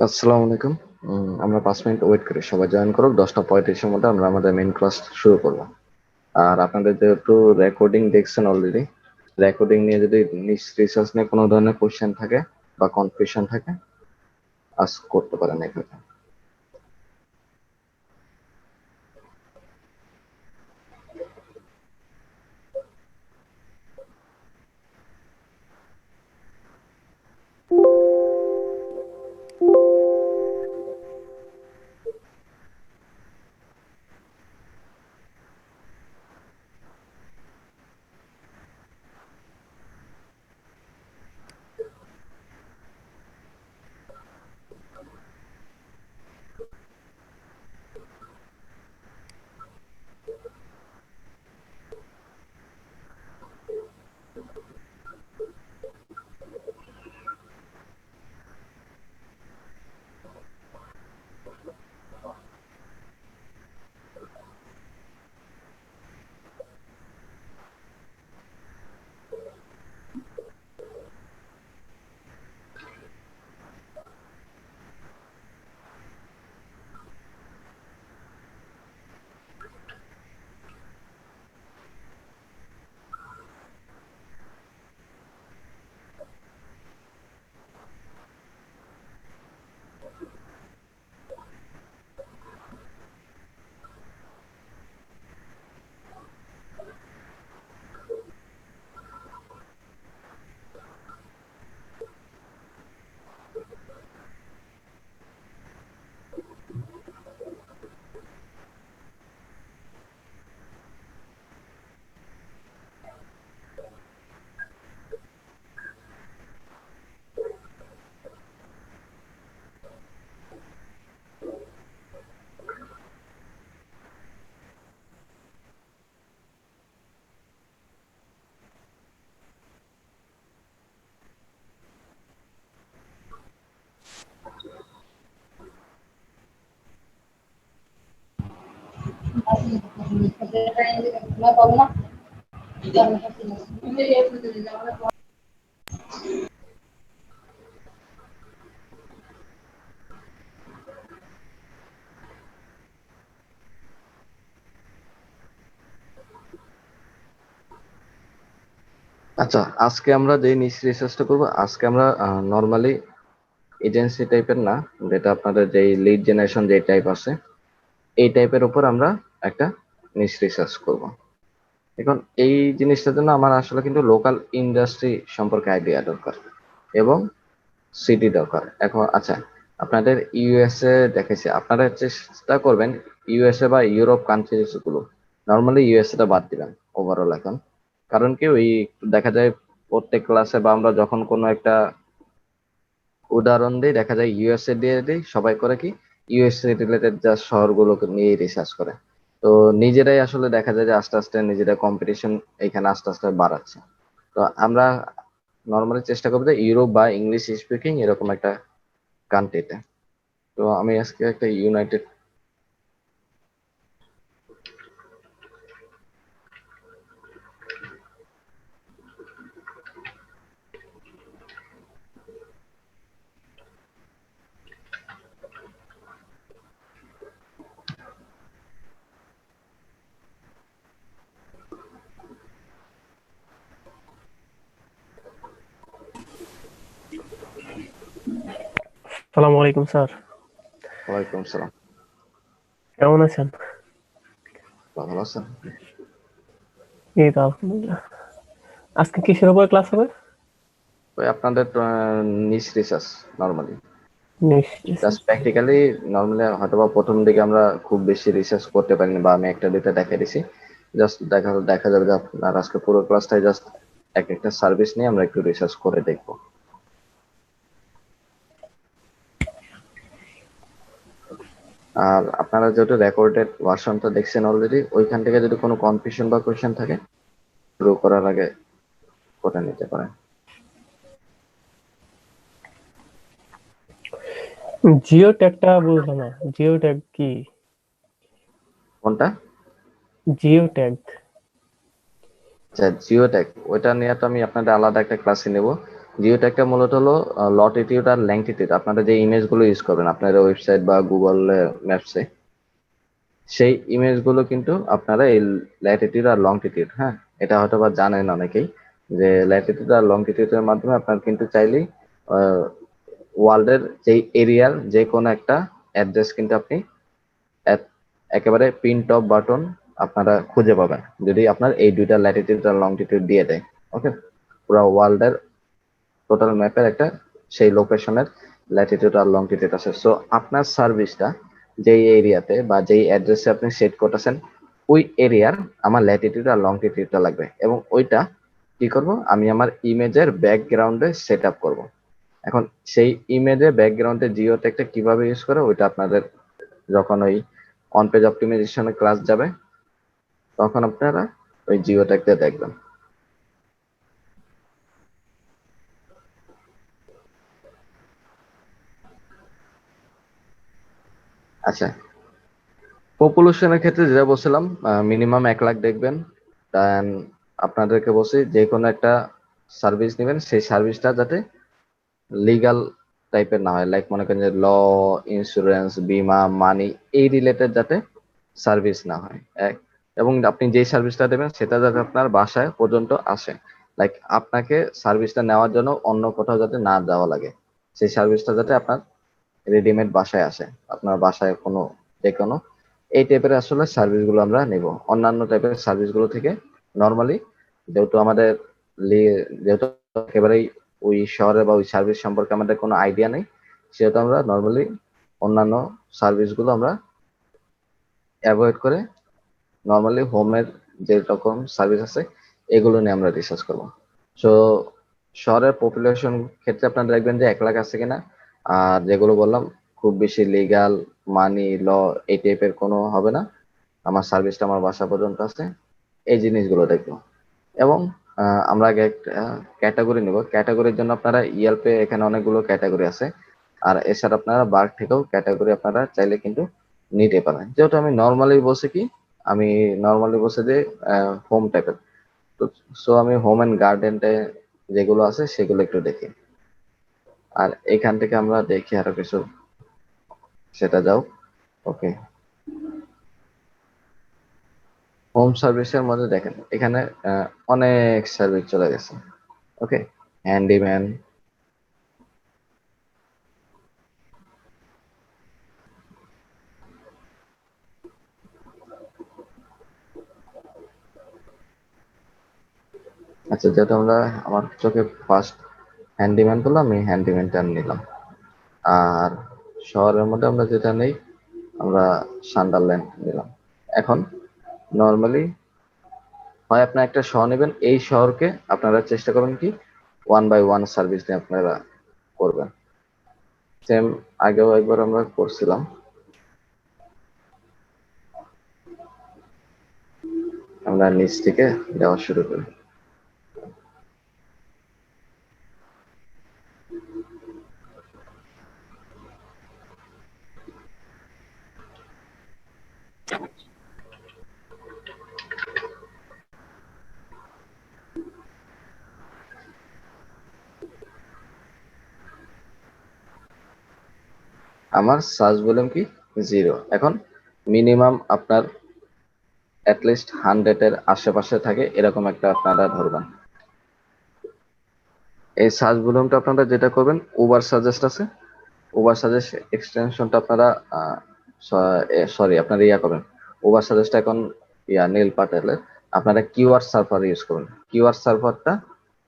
আসসালামু আলাইকুম। আমরা 5 মিনিট ওয়েট করি, সবাই জয়েন করুক। 10টা 35-এর মধ্যে আমরা আমাদের মেইন ক্লাস শুরু করব। আর আপনাদের যেহেতু রেকর্ডিং দেখছেন অলরেডি, রেকর্ডিং নিয়ে যদি রিসার্চ নিয়ে কোনো ধরনের কোশ্চেন থাকে বা কনফিউশন থাকে, আস্ক করতে পারেন এখানে। আচ্ছা, আজকে আমরা যে নিচ রিসার্চটা করবো, আজকে আমরা নর্মালি এজেন্সি টাইপের না, যেটা আপনাদের যে লিড জেনারেশন যে টাইপ আছে, এই টাইপের উপর আমরা একটা নিচ রিসার্চ করব। এখন এই জিনিসটার জন্য আমার আসলে কিন্তু লোকাল ইন্ডাস্ট্রি সম্পর্কে আইডিয়া দরকার এবং সিটি দরকার। এখন আচ্ছা, আপনাদের ইউএসএ দেখেছি, আপনারা চেষ্টা করবেন ইউএসএ বা ইউরোপ কান্ট্রিজ গুলো, নর্মালি ইউএসএ টা বাদ দিবেন ওভারঅল এখন। কারণ কি, ওই দেখা যায় প্রত্যেক ক্লাসে বা আমরা যখন কোনো একটা উদাহরণ দিই, দেখা যায় ইউএসএ দিয়ে দিই, সবাই করে কি ইউএসএ রিলেটেড যা শহরগুলোকে নিয়ে রিসার্চ করে। তো নিজেরাই আসলে দেখা যায় যে আস্তে আস্তে নিজেরা কম্পিটিশন এখানে আস্তে আস্তে বাড়াচ্ছে। তো আমরা নর্মালি চেষ্টা করবো যে ইউরোপ বা ইংলিশ স্পিকিং এরকম একটা কান্ট্রিতে। তো আমি আজকে একটা ইউনাইটেড। সালামু আলাইকুম স্যার। ওয়ালাইকুম আসসালাম। কেমন আছেন? ভালো আছেন? এই তো আলহামদুলিল্লাহ। আজকে কিসের উপর ক্লাস হবে? ওই আপনাদের নিচ রিসার্চ নর্মালি, জাস্ট নিশ্চয়। প্র্যাকটিক্যালি। নর্মালি হয়তোবা প্রথম দিকে আমরা খুব বেশি রিসার্চ করতে পারিনি বা আমি একটা দুইটা দেখা দিছি। জাস্ট দেখা দেখা যাবে যে আপনার আজকে পুরো ক্লাসটাই জাস্ট এক একটা সার্ভিস নিয়ে আমরা একটু রিসার্চ করে দেখবো। আর আপনারা যেহেতু রেকর্ডেড ভার্সনটা দেখছেন অলরেডি, ওইখান থেকে যদি কোনো কনফিউশন বা কোয়েশ্চেন থাকে শুরু করার আগে করে নিতে পারেন। জিও ট্যাগটা বুঝলাম না। জিও ট্যাগ কি? কোনটা? Geo tag. আচ্ছা, জিও ট্যাগ, ওইটা নিয়ে তো আমি আপনাদের আলাদা একটা ক্লাসে নেব। জিও ট্যাগটা মূলত হলো লটিটিউড আর ল্যাংটিটিউড, আপনারা যে ইমেজগুলো ইউজ করবেন আপনার ওয়েবসাইট বা গুগল ম্যাপসে, সেই ইমেজগুলো কিন্তু আপনারা এই ল্যাটিটিউড আর লংটিটিউড, হ্যাঁ, এটা হয়তো বা জানেন অনেকেই, যে ল্যাটিটিউড আর লংটিটিউডের মাধ্যমে আপনার কিন্তু চাইলেই ওয়ার্ল্ডের যেই এরিয়ার যে কোনো একটা অ্যাড্রেস কিন্তু আপনি এক- একেবারে পিন টপ বাটন আপনারা খুঁজে পাবেন, যদি আপনার এই দুইটা ল্যাটিটিউড আর লংটিটিউড দিয়ে দেয়। ওকে, পুরো ওয়ার্ল্ডের টোটাল ম্যাপের একটা সেই লোকেশনের ল্যাটিটিউড আর লংটিটিউড আছে। সো আপনার সার্ভিসটা যেই এরিয়াতে বা যেই অ্যাড্রেসে আপনি সেট করতেছেন, ওই এরিয়ার আমার ল্যাটিটিউড আর লংটিটিউডটা লাগবে, এবং ওইটা কি করব, আমি আমার ইমেজের ব্যাকগ্রাউন্ডে সেট আপ করবো। এখন সেই ইমেজে ব্যাকগ্রাউন্ডে জিও ট্যাগটা কিভাবে ইউজ করে ওইটা আপনাদের যখন ওই অন পেজ অপটিমাইজেশনের ক্লাস যাবে তখন আপনারা ওই জিও ট্যাগটা দেখবেন। আচ্ছা, পপুলেশনের ক্ষেত্রে যেটা বলছিলাম, মিনিমাম 1 লাখ দেখবেন। দেন আপনাদেরকে বলছি যে কোনো একটা সার্ভিস নেবেন, সেই সার্ভিসটা যাতে লিগাল টাইপের না হয়, লাইক মনে করেন যে ল, ইন্স্যুরেন্স, বীমা, মানি, এই রিলেটেড যাতে সার্ভিস না হয় এক। এবং আপনি যেই সার্ভিসটা দেবেন সেটা যাতে আপনার বাসায় পর্যন্ত আসে, লাইক আপনাকে সার্ভিসটা নেওয়ার জন্য অন্য কোথাও যাতে না যাওয়া লাগে, সেই সার্ভিসটা যাতে আপনার রেডিমেড বাসায় আসে, আপনার বাসায় কোনো যে কোনো এই টাইপের আসলে সার্ভিসগুলো আমরা নেব। অন্যান্য টাইপের সার্ভিসগুলো থেকে নর্মালি, যেহেতু আমাদের যেহেতু একেবারেই ওই শহরে বা ওই সার্ভিস সম্পর্কে আমাদের কোনো আইডিয়া নেই, সেহেতু আমরা নর্মালি অন্যান্য সার্ভিসগুলো আমরা অ্যাভয়েড করে নর্মালি হোমের যে রকম সার্ভিস আছে এগুলো নিয়ে আমরা রিসার্চ করবো। সো শহরের পপুলেশন ক্ষেত্রে আপনারা দেখবেন যে 1 লাখ আছে কিনা, আর যেগুলো বললাম খুব বেশি লিগাল, মানি, ল, এই টাইপের কোনো হবে না, আমার সার্ভিসটা আমার বাসা পর্যন্ত আছে, এই জিনিসগুলো দেখবো। এবং আমরা আগে একটা ক্যাটাগরি নিব, ক্যাটাগরির জন্য আপনারা ইয়েলপে এখানে অনেকগুলো ক্যাটাগরি আছে, আর এছাড়া আপনারা বার্ক থেকেও ক্যাটাগরি আপনারা চাইলে কিন্তু নিতে পারেন। যেহেতু আমি নর্মালি বলছি কি, আমি নর্মালি বলছি যে হোম টাইপের, তো সো আমি হোম এন্ড গার্ডেনটা যেগুলো আছে সেগুলো একটু দেখি, আর এখান থেকে আমরা দেখি আরো কিছু, সেটা যাও। ওকে, হোম সার্ভিসের মধ্যে দেখেন এখানে অনেক সার্ভিস চলে গেছে। ওকে, হ্যান্ডিম্যান, আচ্ছা, যেহেতু আমরা আমার চোখে ফার্স্ট হ্যান্ডিম্যান করলাম, আমি হ্যান্ডিম্যানটা নিলাম। আর শহরের মধ্যে আমরা যেটা নেই, আমরা সান্ডারল্যান্ড নিলাম। এখন নর্মালি হয় আপনার একটা শহর নেবেন, এই শহরকে আপনারা চেষ্টা করবেন কি 1 বাই 1 সার্ভিস দিয়ে আপনারা করবেন। সেম আগেও একবার আমরা করছিলাম। আমরা নিচ থেকে দেওয়া শুরু করি। আমার সার্চ ভলিউম কি 0। এখন মিনিমাম আপনার অ্যাটলিস্ট 100-এর আশেপাশে থাকে এরকম একটা আপনারা ধরবেন। এই সার্চ ভলিউমটা আপনারা যেটা করবেন, উবার সাজেস্ট আছে, উবার সাজেস্ট এক্সটেনশনটা আপনারা সরি আপনারা ইয়া করবেন, উবার সাজেস্ট এখন নীল পাটেলের, আপনারা কিওয়ার্ড সার্ভার ইউজ করুন। কিওয়ার্ড সার্ভারটা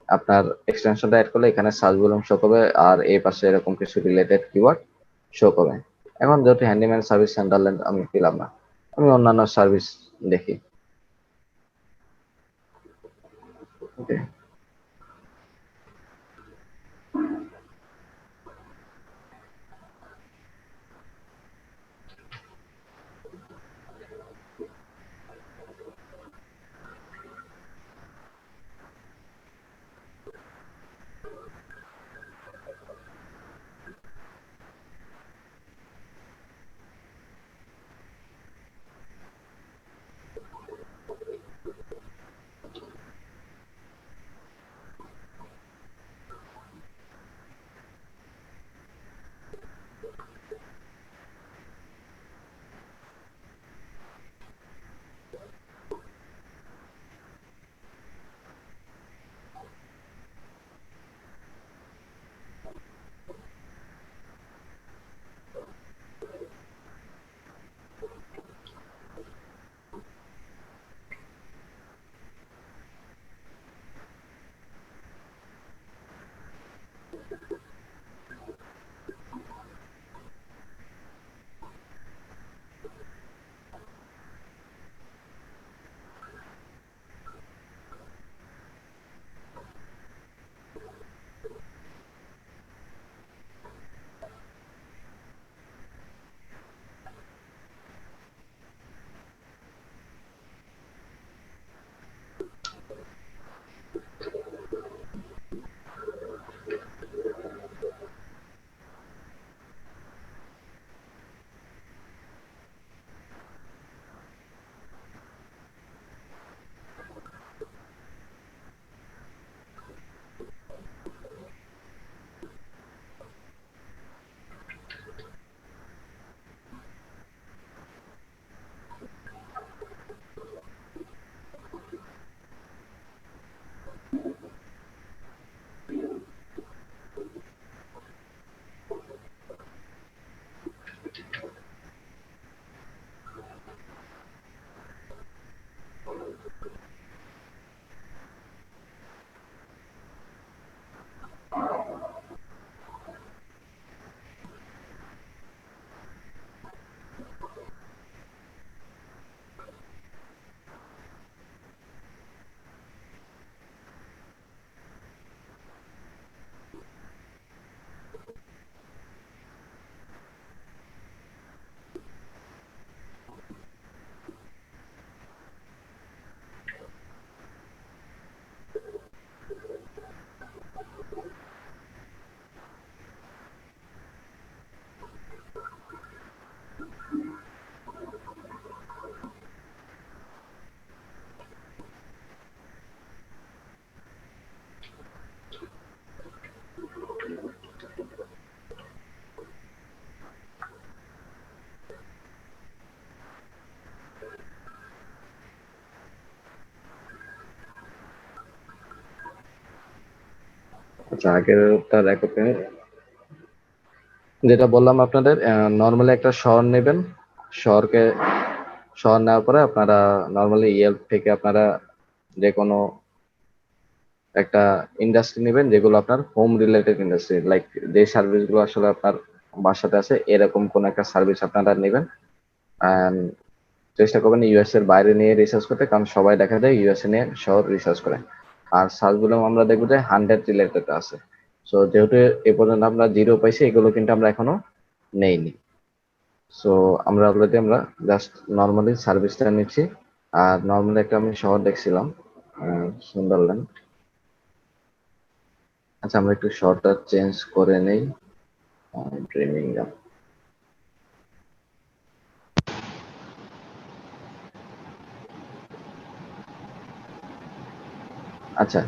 আপনার এক্সটেনশনটা অ্যাড করলে এখানে সার্চ ভলিউম শো করবে, আর এই পাশে এরকম কিছু রিলেটেড কিওয়ার্ড শো করবে। এখন যেহেতু হ্যান্ডিম্যান সার্ভিস সান্ডারল্যান্ড আমি পেলাম না, আমি অন্যান্য সার্ভিস দেখি। ওকে, আচ্ছা, আগেরটা রেকর্ড যেটা বললাম আপনাদের, নর্মালি একটা শহর নেবেন। শহরকে শহর নেওয়ার পরে আপনারা নর্মালি ইয়েলপ থেকে আপনারা যে কোনো একটা ইন্ডাস্ট্রি নেবেন যেগুলো আপনার হোম রিলেটেড ইন্ডাস্ট্রি, লাইক যে সার্ভিস গুলো আসলে আপনার বাসাতে আছে এরকম কোন একটা সার্ভিস আপনারা নেবেন। And চেষ্টা করবেন ইউএস এর বাইরে নিয়ে রিসার্চ করতে, কারণ সবাই দেখা যায় ইউএসএ নিয়ে শহর রিসার্চ করে। আর সার্চ গুলো আমরা দেখবো যে 100 রিলেটেড আছে। সো যেহেতু এ পর্যন্ত আমরা 0 পাইছি, এগুলো কিন্তু আমরা এখনো নেইনি। সো আমরা জাস্ট নর্মালি সার্ভিসটা নিচ্ছি। আর নর্মালি একটা আমি শহর দেখছিলাম, সুন্দরল্যান্ড। আচ্ছা, আমরা একটু শহরটা চেঞ্জ করে নেই, ড্রিমিংহাম। আচ্ছা,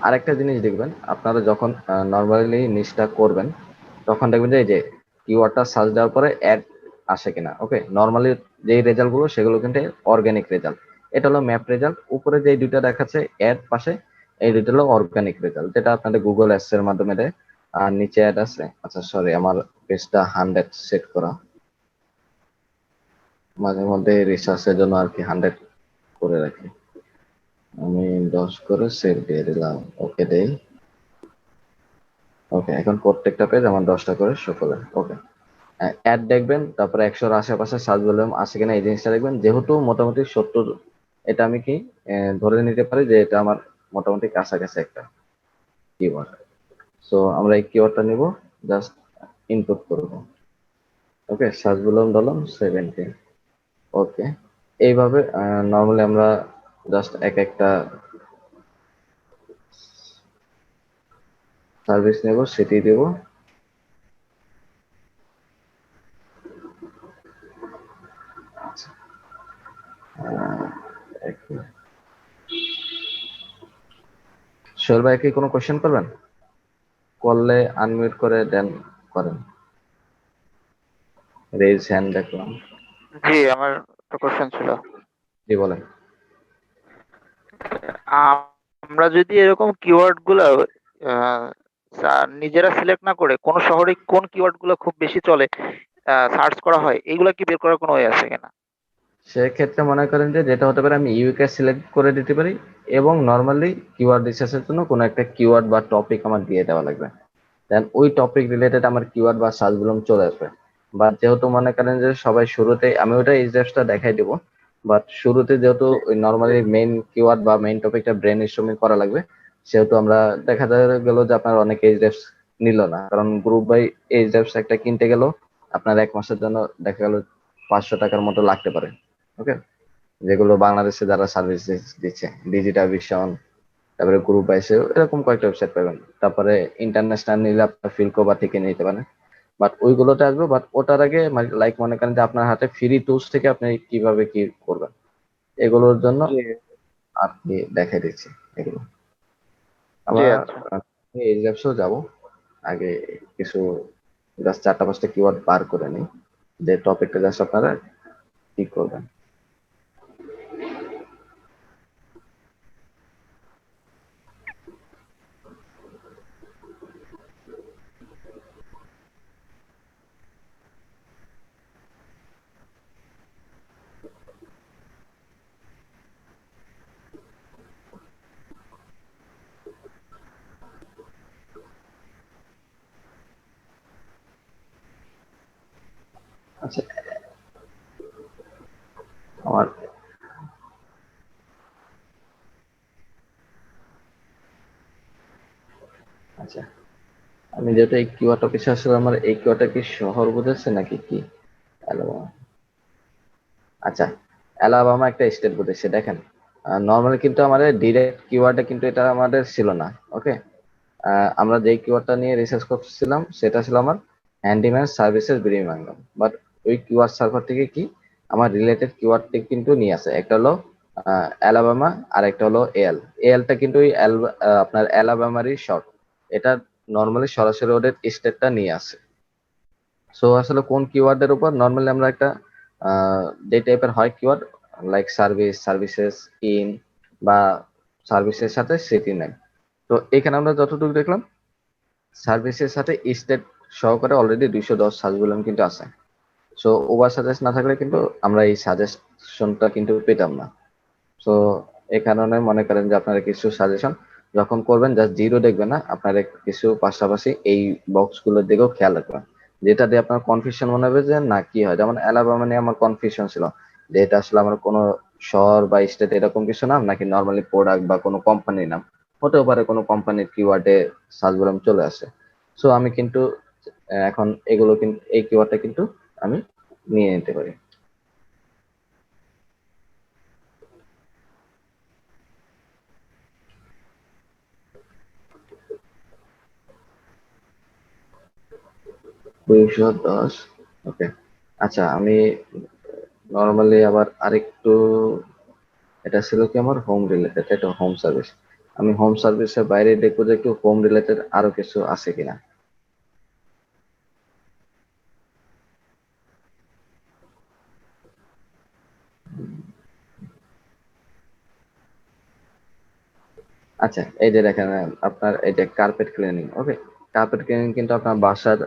আরেকটা জিনিস দেখবেন আপনারা যখন নর্মালি নিচটা করবেন, তখন দেখবেন যে এই যে কিওয়ার্ডটা সার্চ দেওয়ার পরে অ্যাড আসে কিনা। ওকে, নর্মালি যেই রেজাল্ট গুলো সেগুলো কিন্তু অর্গানিক রেজাল্ট। এটা হলো ম্যাপ রেজাল্ট, উপরে যে দুইটা দেখাচ্ছে অ্যাড পাশে, এই দুটো হলো অর্গানিক রেজাল্ট, যেটা আপনাদের গুগল অ্যাডস এর মাধ্যমে দেয়। আর নিচে অ্যাড আছে। আচ্ছা সরি, আমার পেজটা 100 সেট করা, মাঝে মধ্যে রিসার্চের জন্য আর কি 100 করে রাখি। আমি 10 করে সেভ দিয়ে দিলাম, ওকে দেই। ওকে, এখন প্রত্যেকটা পেজ আমার 10টা করে শো করবে। ওকে, অ্যাড দেখবেন, তারপরে 100-র আশেপাশে সার্চ ভলিউম আছে কিনা এই জিনিসটা দেখবেন। যেহেতু মোটামুটি 70, এটা আমি কি ধরে নিতে পারি যে এটা আমার মোটামুটি কাছাকাছি একটা কিওয়ার্ড। সো আমরা এই কিওয়ার্ডটা নিব, জাস্ট ইনপুট করব। ওকে, সার্চ ভলিউম দিলাম 70। ওকে, এইভাবে নর্মালি আমরা জাস্ট এক একটা সার্ভিস নেব, সেটি দেব। সোহেল ভাই কি কোনো কোশ্চেন করবেন? করলে আনমিউট করে দেন, করেন। রেজ হ্যান্ড দেখলাম। জি, আমার একটা কোশ্চেন ছিল। জি বলেন। আমরা যদি এরকম কিওয়ার্ড গুলো নিজেরা সিলেক্ট না করে কোন শহরে কোন কিওয়ার্ড গুলো খুব বেশি চলে সার্চ করা হয়, এগুলা কি বের করার কোনো ওয়ে আছে কিনা? সেক্ষেত্রে মনে করেন যে যেটা হতে পারে, আমি ইউকে সিলেক্ট করে দিতে পারি এবং নর্মালি কিওয়ার্ড রিসার্চের জন্য কোনো একটা কিওয়ার্ড বা টপিক আমার দিয়ে দেওয়া লাগবে। দেন ওই টপিক রিলেটেড আমার কিওয়ার্ড বা সার্চ ভলিউম চলে আসবে। বা যেহেতু মনে করেন যে সবাই শুরুতে, আমি ওটা এইচডিএফটা দেখাই দেবো, বাট শুরুতে যেহেতু ওই নর্মালি মেইন কিওয়ার্ড বা মেইন টপিকটা ব্রেন স্টর্মিং করা লাগবে, সেহেতু আমরা দেখা গেল যে আপনার অনেক এইচডিএফ নিল না, কারণ গ্রুপ বাই এইচডিএফ একটা কিনতে গেল আপনার 1 মাসের জন্য দেখা গেল 500 টাকার মতো লাগতে পারে। ওকে, যেগুলো বাংলাদেশে যারা সার্ভিস দিচ্ছে, ডিজিটাল ভিশন, তারপরে গ্রুপ আইসে, এরকম কয়েকটা ওয়েবসাইট পাবেন। তারপরে ইন্টারন্যাশনাল নিলে আপনার ফিলকো বা থেকে নিতে পারেন। বাট ওইগুলোতে আসবে, বাট ওটার আগে লাইক মনে করেন যে আপনার হাতে ফ্রি টুলস থেকে আপনি কিভাবে কি করবেন এগুলোর জন্য জি, আর কি দেখাই দিচ্ছি এগুলো। জি, আবার আচ্ছা। এই অ্যাপসেও যাবো, আগে কিছু জাস্ট 4টা 5টা কিওয়ার্ড বার করে নিই, যে টপিকটা জাস্ট আপনারা কি করবেন। আচ্ছা, আমার আচ্ছা, আমি যেহেতু এই কিওয়ার্ডটা কিছু আসলে আমার এই কিওয়ার্ডটা কি শহর বুঝেছে নাকি কি? অ্যালাবামা। আচ্ছা, অ্যালাবামা একটা স্টেট বুঝেছে, দেখেন। নর্মালি কিন্তু আমাদের ডিরেক্ট কিওয়ার্ডে কিন্তু এটা আমাদের ছিল না। ওকে, আমরা যে কিওয়ার্ডটা নিয়ে রিসার্চ করছিলাম সেটা ছিল আমার হ্যান্ডিম্যান সার্ভিসেস বিরিমাঙ্গম। বাট ওই কিওয়ার্ড সার্ভার থেকে কি আমার রিলেটেড কিওয়ার্ডটি কিন্তু নিয়ে আসে। একটা হলো অ্যালাবামা, আর একটা হলো এল। এলটা কিন্তু ওই আপনার অ্যালাবামারই শর্ট। এটা নর্মালি সরাসরি ওদের স্টেটটা নিয়ে আসে। সো আসলে কোন কিওয়ার্ডের উপর নর্মালি আমরা একটা যে টাইপের হয় কিওয়ার্ড, লাইক সার্ভিস, সার্ভিসেস, বা সার্ভিসের সাথে সিটি নাই। তো এখানে আমরা যতটুকু দেখলাম সার্ভিসের সাথে স্টেট সহকারে অলরেডি 210 সাজেশন কিন্তু আছে। সো ওভার সাজেস্ট না থাকলে কিন্তু আমরা এই সাজেশনটা কিন্তু পেতাম না। সো এই কারণে মনে করেন যে আপনারা কিছু সাজেশন যখন করবেন জাস্ট জিরো দেখবেন না, আপনারা কিছু পাশাপাশি এই বক্স গুলোর দিকেও খেয়াল রাখবেন, যেটা দিয়ে আপনার কনফিউশন মনে হবে যে না কি হয়। যেমন অ্যালাবামা নিয়ে আমার কনফিউশন ছিল যে এটা আসলে আমার কোনো শহর বা স্টেট এরকম কিছু নাম নাকি নর্মালি প্রোডাক্ট বা কোনো কোম্পানির নাম, হতেও পারে কোনো কোম্পানির কিওয়ার্ডে সার্চ বললাম চলে আসে। সো আমি কিন্তু এখন এগুলো কিন্তু এই কিওয়ার্ডটা কিন্তু আমি নিয়ে নিতে পারি। দুইশো দশ। ওকে। আচ্ছা আমি নর্মালি আবার আরেকটু, এটা ছিল কি আমার হোম রিলেটেড, এটা হোম সার্ভিস। আমি হোম সার্ভিসের বাইরে দেখবো যে একটু হোম রিলেটেড আরো কিছু আছে কিনা। আচ্ছা এই যে দেখেন আপনার এই যে কার্পেট ক্লিনিং। ওকে, কার্পেট ক্লিনিং কিন্তু আপনার বাসার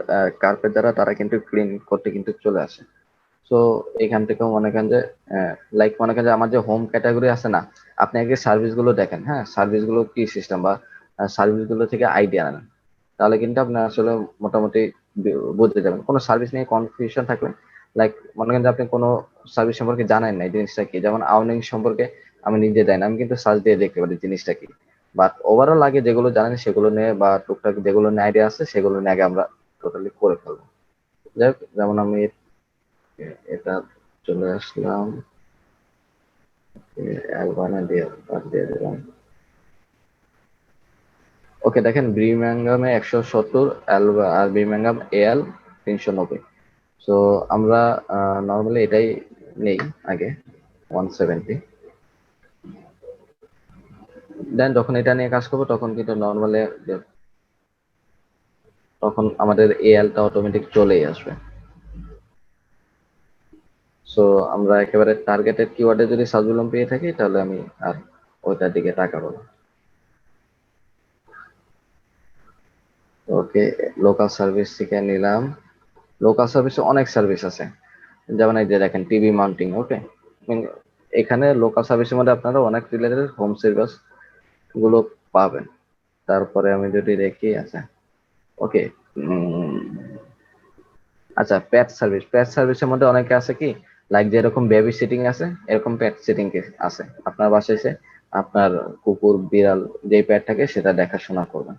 কার্পেট দ্বারা তারা কিন্তু ক্লিন করতে কিন্তু চলে আসে। সো এখান থেকেও মনে করেন যে লাইক মনে করেন যে আমার যে হোম ক্যাটাগরি আছে না, আপনি আগে সার্ভিস গুলো দেখেন, হ্যাঁ সার্ভিস গুলো কি সিস্টেম বা সার্ভিস গুলো থেকে আইডিয়া নেন, তাহলে কিন্তু আপনি আসলে মোটামুটি বুঝতে যাবেন। কোনো সার্ভিস নিয়ে কনফিউশন থাকলে লাইক মনে করেন যে আপনি কোনো সার্ভিস সম্পর্কে জানেন না এই জিনিসটা কি, যেমন আউনিং সম্পর্কে আমি নিজে জানি না, আমি কিন্তু সার্চ দিয়ে দেখতে পারি জিনিসটা কি। বাট ওভারঅল আগে যেগুলো জানেন সেগুলো নিয়ে বা টুকটাক যেগুলো নিয়ে আইডিয়া আছে সেগুলো নিয়ে আগে আমরা টোটালি করে ফেলবো। যাই হোক, যেমন আমি এটা চলে আসলাম, অ্যালবানা দিয়ে বাদ দিয়ে দিলাম। ওকে দেখেন ব্রিমিংহামে 170, আর ব্রিমিংহাম এল 390। সো আমরা নর্মালি এটাই নেই আগে, 170। দেন যখন এটা নিয়ে কাজ করবো তখন কিন্তু নর্মালি তখন আমাদের এএলটা অটোমেটিক চলেই আসবে। সো আমরা একেবারে টার্গেটেড কিওয়ার্ডে যদি সাজুলম পেয়ে থাকি তাহলে আমি আর ওইটার দিকে তাকাবো না। ওকে, লোকাল সার্ভিস থেকে নিলাম। লোকাল সার্ভিসে অনেক সার্ভিস আছে, যেমন এই যে দেখেন টিভি মাউন্টিং। ওকে, এখানে লোকাল সার্ভিসের মধ্যে আপনারা অনেক রিলেটেড হোম সার্ভিস গুলো পাবেন। তারপরে আমি যদি দেখি, আচ্ছা ওকে, আচ্ছা পেট সার্ভিস, পেট সার্ভিসের মধ্যে অনেকে আছে কি লাইক যেরকম বেবি সিটিং আছে এরকম পেট সিটিং আছে। আপনার বাসায় এসে আপনার কুকুর বিড়াল যেই পেট থাকে সেটা দেখাশোনা করবেন।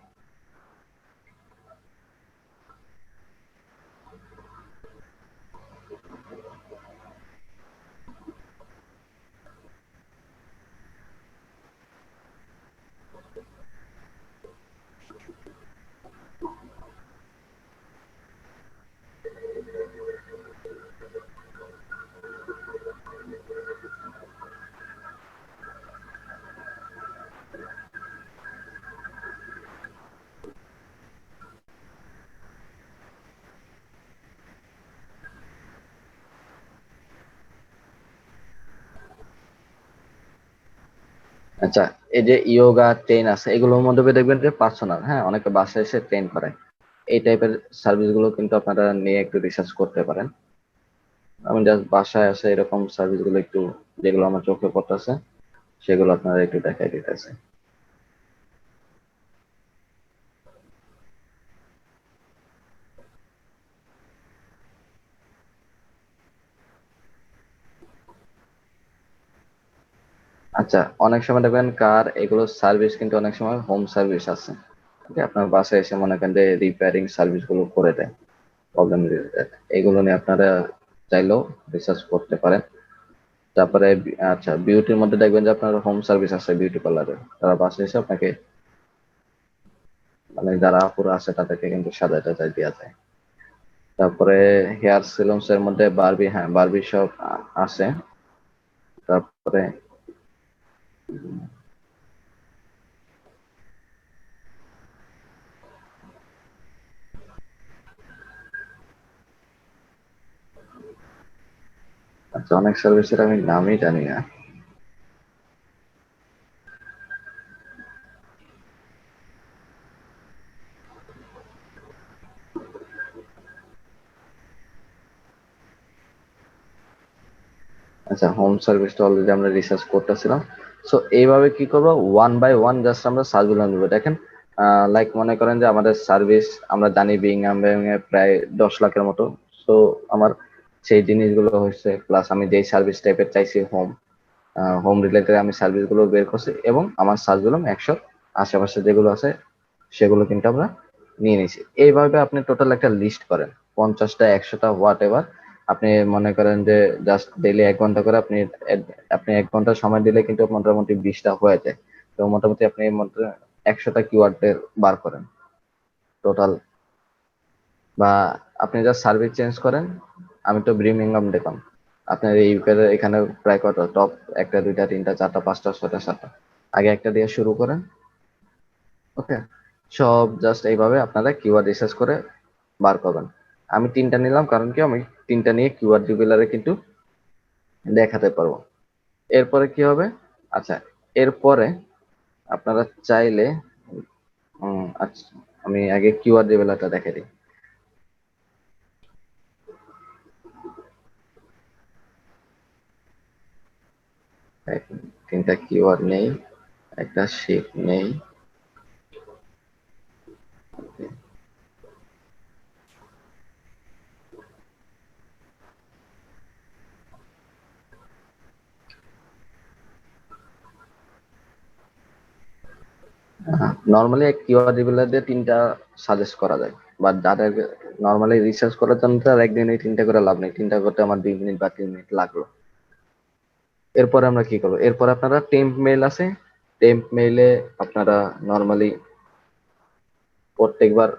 আচ্ছা এই যে ইয়োগা ট্রেন আছে এগুলোর মধ্যে দেখবেন যে পার্সোনাল, হ্যাঁ অনেকে বাসায় এসে ট্রেন করে, এই টাইপের সার্ভিস গুলো কিন্তু আপনারা নিয়ে একটু রিসার্চ করতে পারেন। আমি জাস্ট বাসায় আসে এরকম সার্ভিস গুলো একটু, যেগুলো আমার চোখে পড়তেছে সেগুলো আপনারা একটু দেখাই দিতেছে। আচ্ছা অনেক সময় দেখবেন কার এগুলো সার্ভিস কিন্তু অনেক সময় হোম সার্ভিস আছে। ঠিক আছে, আপনার বাসায় এসে মনে করেন যে রিপেয়ারিং সার্ভিস গুলো করে দেয় প্রবলেম রিলেটেড, এগুলো নিয়ে আপনারা চাইলেও রিসার্চ করতে পারেন। তারপরে আচ্ছা বিউটির মধ্যে দেখবেন যে আপনার হোম সার্ভিস আছে, বিউটি পার্লারে তারা বাসায় এসে আপনাকে মানে যারা আপুরা আছে তাদেরকে কিন্তু সাজায় টাজায় দেওয়া যায়। তারপরে হেয়ার সেলুনস এর মধ্যে বারবি, হ্যাঁ বারবি শপ আছে। তারপরে আচ্ছা অনেক সার্ভিসের আমি নামই জানি না। আচ্ছা, হোম সার্ভিসটা অলরেডি আমরা রিসার্চ করতেছিলাম। সো এইভাবে কি করবো, ওয়ান বাই ওয়ান জাস্ট আমরা সার্চগুলো নেবো। দেখেন, লাইক মনে করেন যে আমাদের সার্ভিস আমরা জানি বিংহাম এ প্রায় 10 লাখের মতো। সো আমার সেই জিনিসগুলো হচ্ছে, প্লাস আমি যেই সার্ভিস টাইপের চাইছি হোম হোম রিলেটেড আমি সার্ভিস গুলো বের করছি, এবং আমার সার্চগুলো 100 আশেপাশে যেগুলো আছে সেগুলো কিন্তু আমরা নিয়ে নিছি। এইভাবে আপনি টোটাল একটা লিস্ট করেন, 50টা 100টা হোয়াট এভার। আপনি মনে করেন যে জাস্ট ডেইলি 1 ঘন্টা করে আপনি 1 ঘন্টা সময় দিলে কিন্তু মোটামুটি 20টা হয়ে যায়। তো মোটামুটি আপনি 100টা কিওয়ার্ড বার করেন টোটাল, বা আপনি জাস্ট সার্ভিস চেঞ্জ করেন। আমি তো ব্রিমিংহাম দেখলাম, আপনার এই ইউকে এখানে প্রায় কত টপ, একটা দুইটা তিনটা চারটা পাঁচটা ছয়টা সাতটা, আগে একটা দিয়ে শুরু করেন। ওকে, সব জাস্ট এইভাবে আপনারা কিওয়ার্ড রিসার্চ করে বার করবেন। আমি 3টা নিলাম, কারণ কি আমি 3টা নিয়ে কিওয়ার্ড রিভিলারে কিন্তু দেখাতে পারবো। এরপরে কি হবে, আচ্ছা, এরপরে আপনারা চাইলে আচ্ছা, আমি আগে কিওয়ার্ড রিভিলারটা দেখে দিই। 3টা কিওয়ার্ড নেই, একটা শিপ নেই। নর্মালি এক কিওয়ার্ড রিভিলার দিয়ে 3টা সাজেস্ট করা যায়, বাট যাদের নর্মালি রিসার্চ করার জন্য তো আর একদিনে 3টা করে লাভ নেই, 3টা করতে আমার 2 মিনিট বা 3 মিনিট লাগলো। এরপরে আমরা কি করবো, এরপর আপনারা টেম্প মেইল আছে, টেম্প মেইলে আপনারা নর্মালি প্রত্যেকবার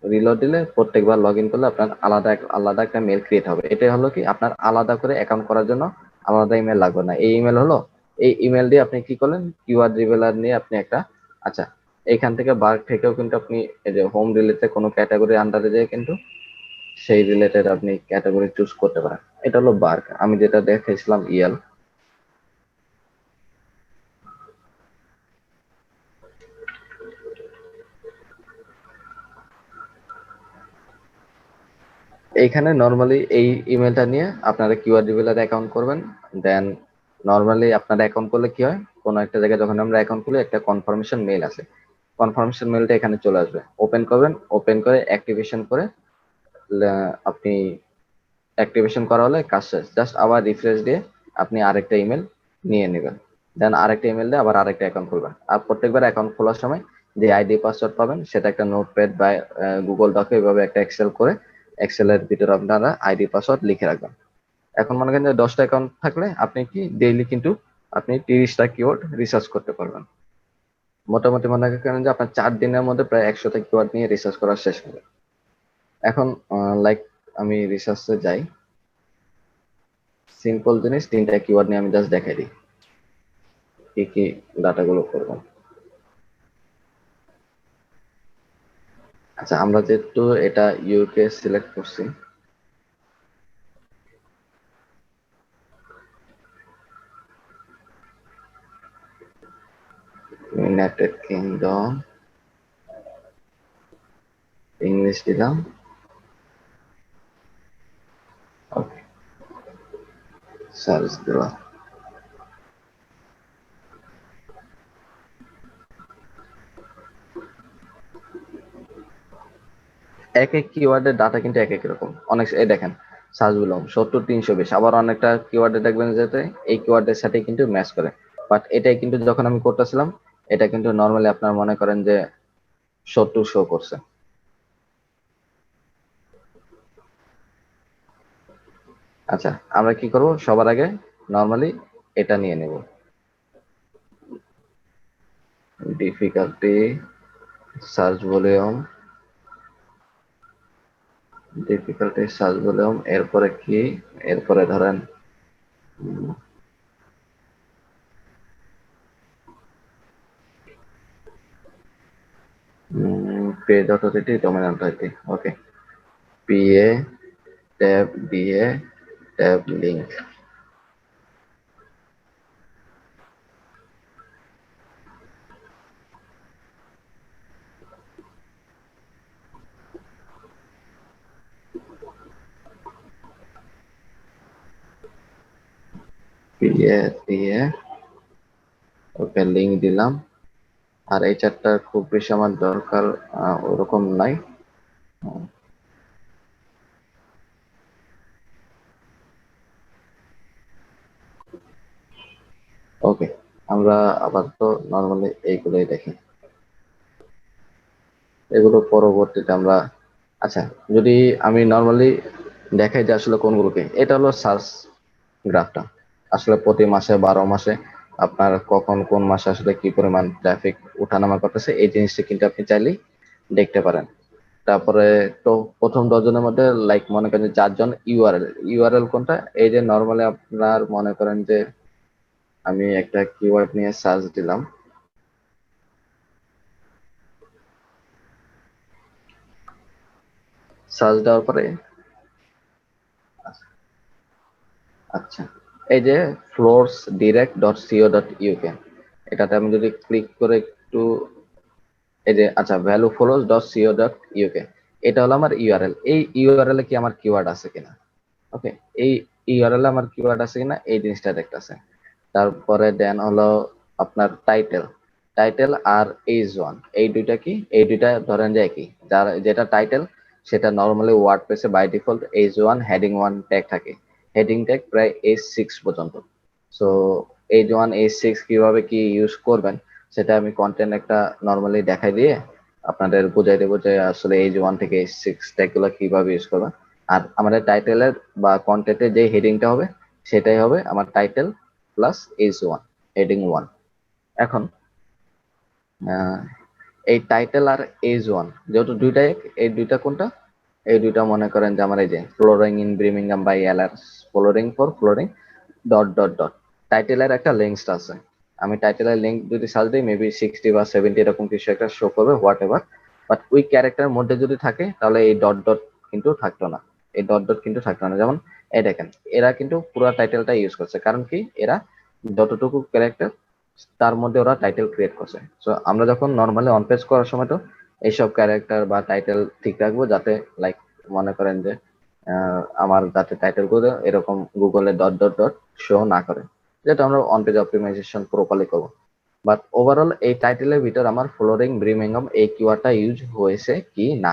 রিলোড দিলে, প্রত্যেকবার লগ ইন করলে আপনার আলাদা আলাদা একটা মেল ক্রিয়েট হবে। এটাই হলো কি, আপনার আলাদা করে অ্যাকাউন্ট করার জন্য আলাদা ইমেল লাগবে না। এই ইমেল হলো, এই ইমেল দিয়ে আপনি কি করলেন, কিওয়ার্ড রিভেলার নিয়ে আপনি একটা, আচ্ছা, এইখান থেকে বার্ক থেকেও কিন্তু আপনি এই যে হোম রিলেটেড কোনো ক্যাটাগরি আন্ডারে যেয়ে কিন্তু সেই রিলেটেড আপনি ক্যাটাগরি চুজ করতে পারেন। এটা হলো বার্ক, আমি যেটা দেখেছিলাম ইয়াল। এইখানে নর্মালি এই ইমেলটা নিয়ে আপনারা কিওয়ার্ড রিভিলার অ্যাকাউন্ট করবেন। দেন নর্মালি আপনারা অ্যাকাউন্ট করলে কি হয়, কোনো একটা জায়গায় যখন আমরা অ্যাকাউন্ট খুলি একটা কনফার্মেশন মেল আছে, কনফার্মেশন মেলটা এখানে চলে আসবে। ওপেন করবেন, ওপেন করে অ্যাক্টিভেশন করে আপনি অ্যাক্টিভেশন করা হলে কাজ শেষ। জাস্ট আবার রিফ্রেশ দিয়ে আপনি আরেকটা ইমেল নিয়ে নেবেন। দেন আরেকটা ইমেল দিয়ে আবার আরেকটা অ্যাকাউন্ট খুলবেন। আর প্রত্যেকবার অ্যাকাউন্ট খোলার সময় যে আইডি পাসওয়ার্ড পাবেন সেটা একটা নোটপ্যাড বা গুগল ডকে এভাবে একটা এক্সেল করে, এক্সেলের ভিতরে আপনারা আইডি পাসওয়ার্ড লিখে রাখবেন। এখন মনে করেন যে 10টা অ্যাকাউন্ট থাকলে আপনি কি ডেইলি কিন্তু আপনি 30টা কিওয়ার্ড রিসার্চ করতে পারবেন। মোটামুটি মনে করেন যে আপনার 4 দিনের মধ্যে প্রায় 100টা কিওয়ার্ড নিয়ে রিসার্চ করা শেষ হবে। এখন লাইক আমি রিসার্চে যাই, সিম্পল জিনিস 3টা কিওয়ার্ড নিয়ে আমি জাস্ট দেখাই দিই কি কি ডাটাগুলো করবো। আচ্ছা, আমরা যেহেতু এটা ইউকে সিলেক্ট করছি, ইউনাইটেড কিংডম, ইংলিশ দিলাম, ওকে, সার্চ দিলাম। এক এক কিওয়ার্ডের ডাটা কিন্তু এক এক রকম, অনেক এই দেখেন সার্চ দিলাম 70 320, আবার অনেকটা কিওয়ার্ডে দেখবেন যেতে এই কিওয়ার্ডের সাথে কিন্তু ম্যাচ করে। বাট এটাই কিন্তু যখন আমি করতেছিলাম, এটা কিন্তু নর্মালি আপনার মনে করেন যে 70 শো করছে। আচ্ছা, আমরা কি করব, সবার আগে নর্মালি এটা নিয়ে নেব, difficulty, search volume, difficulty search volume, এরপরে কি, এরপরে ধরেন page authority, domain authority, okay, PA, tab DA, tab link. PA দিয়ে ওকে লিঙ্ক দিলাম। আর এই চারটা খুব বেশি আমার দরকার ওরকম নাই। ওকে, আমরা আপাতত নর্মালি এইগুলোই দেখি, এগুলো পরবর্তীতে আমরা, আচ্ছা যদি আমি নর্মালি দেখাই যে আসলে কোনগুলোকে, এটা হলো সার্চ গ্রাফটা, আসলে প্রতি মাসে 12 মাসে আপনার কখন কোন মাসে আসলে কি পরিমাণ ট্রাফিক উঠানামা করতেছে এই জিনিসটা কিন্তু আপনি চাইলেই দেখতে পারেন। তারপরে তো প্রথম 10 জনের মধ্যে লাইক মনে করেন যে 4 জন ইউআরএল, ইউআরএল কোনটা, এই যে নর্মালি আপনার মনে করেন যে আমি একটা কিওয়ার্ড নিয়ে সার্চ দিলাম, সার্চ দেওয়ার পরে আচ্ছা এই যে floors direct dot co dot UK, এটাতে আমি যদি ক্লিক করে একটু, এই যে আচ্ছা value floors dot co dot UK, এটা হলো আমার ইউআরএল। এই ইউআরএল এ কি আমার কিওয়ার্ড আছে কিনা, ওকে, এই ইউআরএল এ আমার কিওয়ার্ড আছে কিনা এই জিনিসটা দেখতেছে। তারপরে দেন হলো আপনার টাইটেল, টাইটেল আর এইজ ওয়ান, এই দুইটা কি, এই দুইটা ধরেন যে একই, যার যেটা টাইটেল সেটা নর্মালি ওয়ার্ডপ্রেসে by default H one heading one tag থাকে, হেডিং ট্যাগ প্রায় এইজ সিক্স পর্যন্ত। So H one H six কিভাবে কি ইউজ করবেন সেটা আমি কন্টেন্ট একটা নর্মালি দেখাই দিয়ে আপনাদের বুঝাই দেবো যে আসলে এইজ ওয়ান থেকে এইজ সিক্স ট্যাগ গুলো কিভাবে ইউজ করবেন। আর আমাদের টাইটেলের বা কন্টেন্টের যে হেডিংটা হবে সেটাই হবে আমার title plus H one, heading one. এখন আহ, এই টাইটেল আর এইচ ওয়ান যেহেতু দুইটা এক, এই দুইটা কোনটা, এই দুইটা মনে করেন যে আমার এই যে flooring in Birmingham by LRS, flooring for flooring dot dot dot, টাইটেলের একটা লিঙ্কস আছে, আমি টাইটেলের লিঙ্ক যদি সার্চ দিই মেবি 60 বা 70 এরকম কিছু একটা শো করবে হোয়াট এভার, বাট ওই ক্যারেক্টারের মধ্যে যদি থাকে তাহলে এই ডট ডট কিন্তু থাকতো না, এই ডট ডট কিন্তু থাকতো না। যেমন এই দেখেন এরা কিন্তু পুরো টাইটেলটা ইউজ করছে, কারণ কি এরা যতটুকু ক্যারেক্টার তার মধ্যে ওরা টাইটেল ক্রিয়েট করছে। সো আমরা যখন নর্মালি অন পেজ করার সময় তো এইসব ক্যারেক্টার বা টাইটেল ঠিক রাখবো যাতে লাইক মনে করেন যে আমার যাতে টাইটেল গুলো এরকম গুগলে ডট ডট ডট শো না করে, যেটা আমরা অন পেজ অপটিমাইজেশন প্রপারলি করবো। বাট ওভারঅল এই টাইটেলের ভিতর আমার ফ্লোরিং ব্রিমিংহাম এই কিওয়ার্ডটা ইউজ হয়েছে কি না,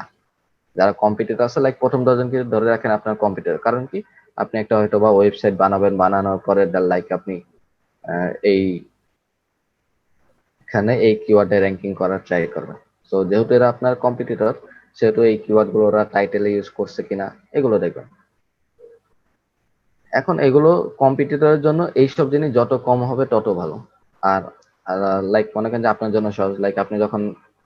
যারা কম্পিটিটর আছে লাইক প্রথম 10 জনকে ধরে রাখেন আপনার কম্পিটিটর, কারণ কি আপনি একটা হয়তো বা ওয়েবসাইট বানাবেন, বানানোর পরে লাইক আপনি এই এখানে এই কিওয়ার্ডে র্যাঙ্কিং করার ট্রাই করবেন। সো যেহেতু এরা আপনার কম্পিটিটর সেহেতু এই কিওয়ার্ড গুলো ওরা টাইটেলে ইউজ করছে কিনা এগুলো দেখবেন। এখন এগুলো কম্পিটিটরের জন্য এইসব জিনিস যত কম হবে তত ভালো। আর লাইক মনে করেন যে আপনার জন্য সহজ, লাইক আপনি যখন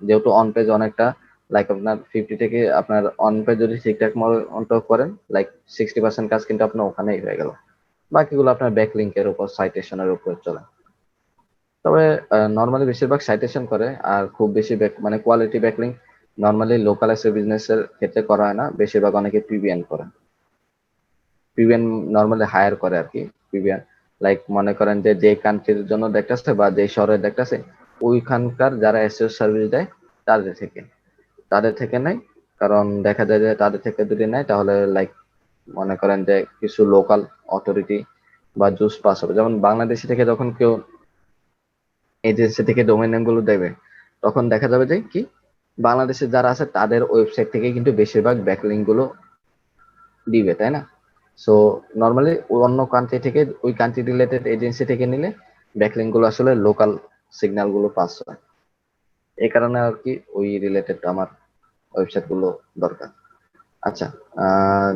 যেহেতু অন পেজ অনেকটা লাইক আপনার 50 থেকে আপনার অন পেজ যদি ঠিকঠাক মতো করেন লাইক 60% কাজ কিন্তু আপনার ওখানেই হয়ে গেল, বাকিগুলো আপনার ব্যাক লিঙ্কের উপর সাইটেশনের উপর চলে। তবে নর্মালি বেশিরভাগ সাইটেশন করে, আর খুব বেশি মানে কোয়ালিটি ব্যাকলিং নর্মালি লোকাল এসে বিজনেসের ক্ষেত্রে করা হয় না, বেশিরভাগ অনেকে পিবিএন করে, পিবিএন নর্মালি হায়ার করে আর কি। পিবিএন লাইক মনে করেন যে যে কান্ট্রির জন্য দেখতেছে বা যে শহরে দেখতেছে ওইখানকার যারা এসএস সার্ভিস দেয় তাদের থেকে, তাদের থেকে নেয়। কারণ দেখা যায় যে তাদের থেকে যদি নেয় তাহলে লাইক মনে করেন যে কিছু লোকাল অথরিটি বা জুস পাস হবে, যেমন বাংলাদেশি থেকে যখন কেউ এজেন্সি থেকে ডোমেইন নেম গুলো দেবে তখন দেখা যাবে যে কি বাংলাদেশে যারা আছে তাদের ওয়েবসাইট থেকে কিন্তু বেশিরভাগ ব্যাকলিঙ্ক গুলো দিবে, তাই না? সো নর্মালি অন্য কান্ট্রি থেকে ওই কান্ট্রি রিলেটেড এজেন্সি থেকে নিলে ব্যাকলিঙ্ক গুলো আসলে লোকাল সিগন্যাল গুলো পাস হয়, এই কারণে আর কি ওই রিলেটেড আমার ওয়েবসাইট গুলো দরকার। আচ্ছা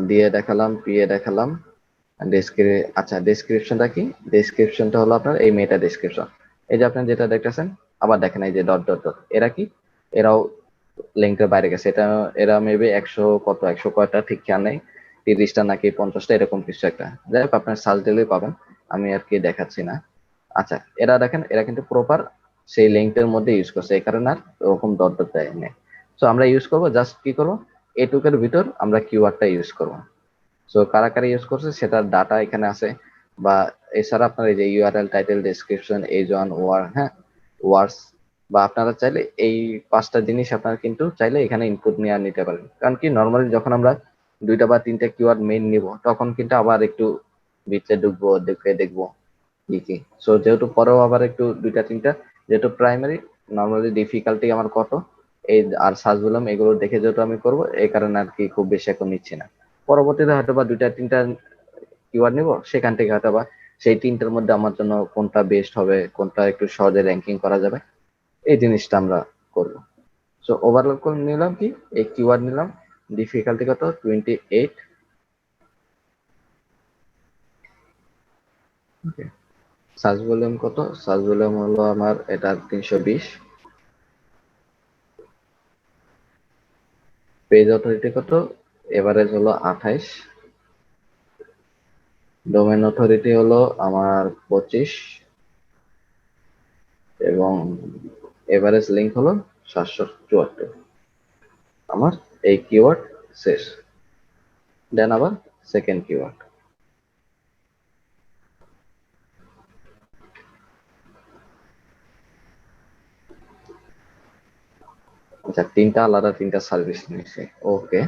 দিয়ে দেখালাম, পিএ দেখালাম, আচ্ছা ডেসক্রিপশনটা কি, ডেসক্রিপশনটা হলো আপনার এই মেটা ডেসক্রিপশন, এই যে আপনি যেটা দেখতেছেন আবার দেখেন এই যে ডট ডট ডট, এরা কি, এরাও লিঙ্কের বাইরে গেছে, এটা এরা মেবি 100 কয়টা ঠিক খেয়াল নেই, 30টা নাকি 50টা এরকম কিছু একটা, যাই হোক আপনার সার্চ দিলেই পাবেন, আমি আর কি দেখাচ্ছি না। আচ্ছা এরা দেখেন এরা কিন্তু প্রপার সেই লিঙ্কের মধ্যে ইউজ করছে, এই কারণে আর ওরকম ডট ডট দেয় না। সো আমরা ইউজ করবো জাস্ট কি করবো, এটুকের ভিতর আমরা কিওয়ার্ডটা ইউজ করবো। সো কারা কারা ইউজ করছে সেটার ডাটা এখানে আছে, বা এছাড়া আপনার এই যে URL title description H one ওয়ার, হ্যাঁ ওয়ার্স, বা আপনারা চাইলে এই 5টা জিনিস আপনারা কিন্তু চাইলে এখানে ইনপুট নিয়ে নিতে পারেন, কারণ কি নর্মালি যখন আমরা 2টা বা 3টা কিওয়ার্ড মেইন নিব তখন কিন্তু আবার একটু ভিতরে ঢুকবো দেখে দেখবো কি সো যেহেতু পরেও আবার একটু দুইটা তিনটা, যেহেতু প্রাইমারি নর্মালি ডিফিকাল্টি আমার কত এই আর সার্চ বললাম এগুলো দেখে যেহেতু আমি করব এই কারণে আর কি খুব বেশি এখন নিচ্ছি না। পরবর্তীতে হয়তো বা দুইটা তিনটা কিওয়ার্ড নিব, সেখান থেকে হয়তো বা সেই তিনটার মধ্যে আমার জন্য কোনটা বেস্ট হবে, কোনটা একটু সহজে র্যাঙ্কিং করা যাবে, এই জিনিসটা আমরা করব। সো ওভারঅল করে নিলাম কি, এই কিওয়ার্ড নিলাম, ডিফিকাল্টি কত 28। ওকে, সার্চ ভলিউম কত, সার্চ ভলিউম হলো আমার এটা 320। পেজ অথরিটি কত, এভারেজ হলো 28। ডোমেন অথরিটি হলো আমার 25 এবং এভারেজ লিঙ্ক হলো 774। আমার এই কিওয়ার্ড শেষ। দেন আবার সেকেন্ড কিওয়ার্ড। আচ্ছা, তিনটা আলাদা তিনটা সার্ভিস নিয়েছে, ওকে।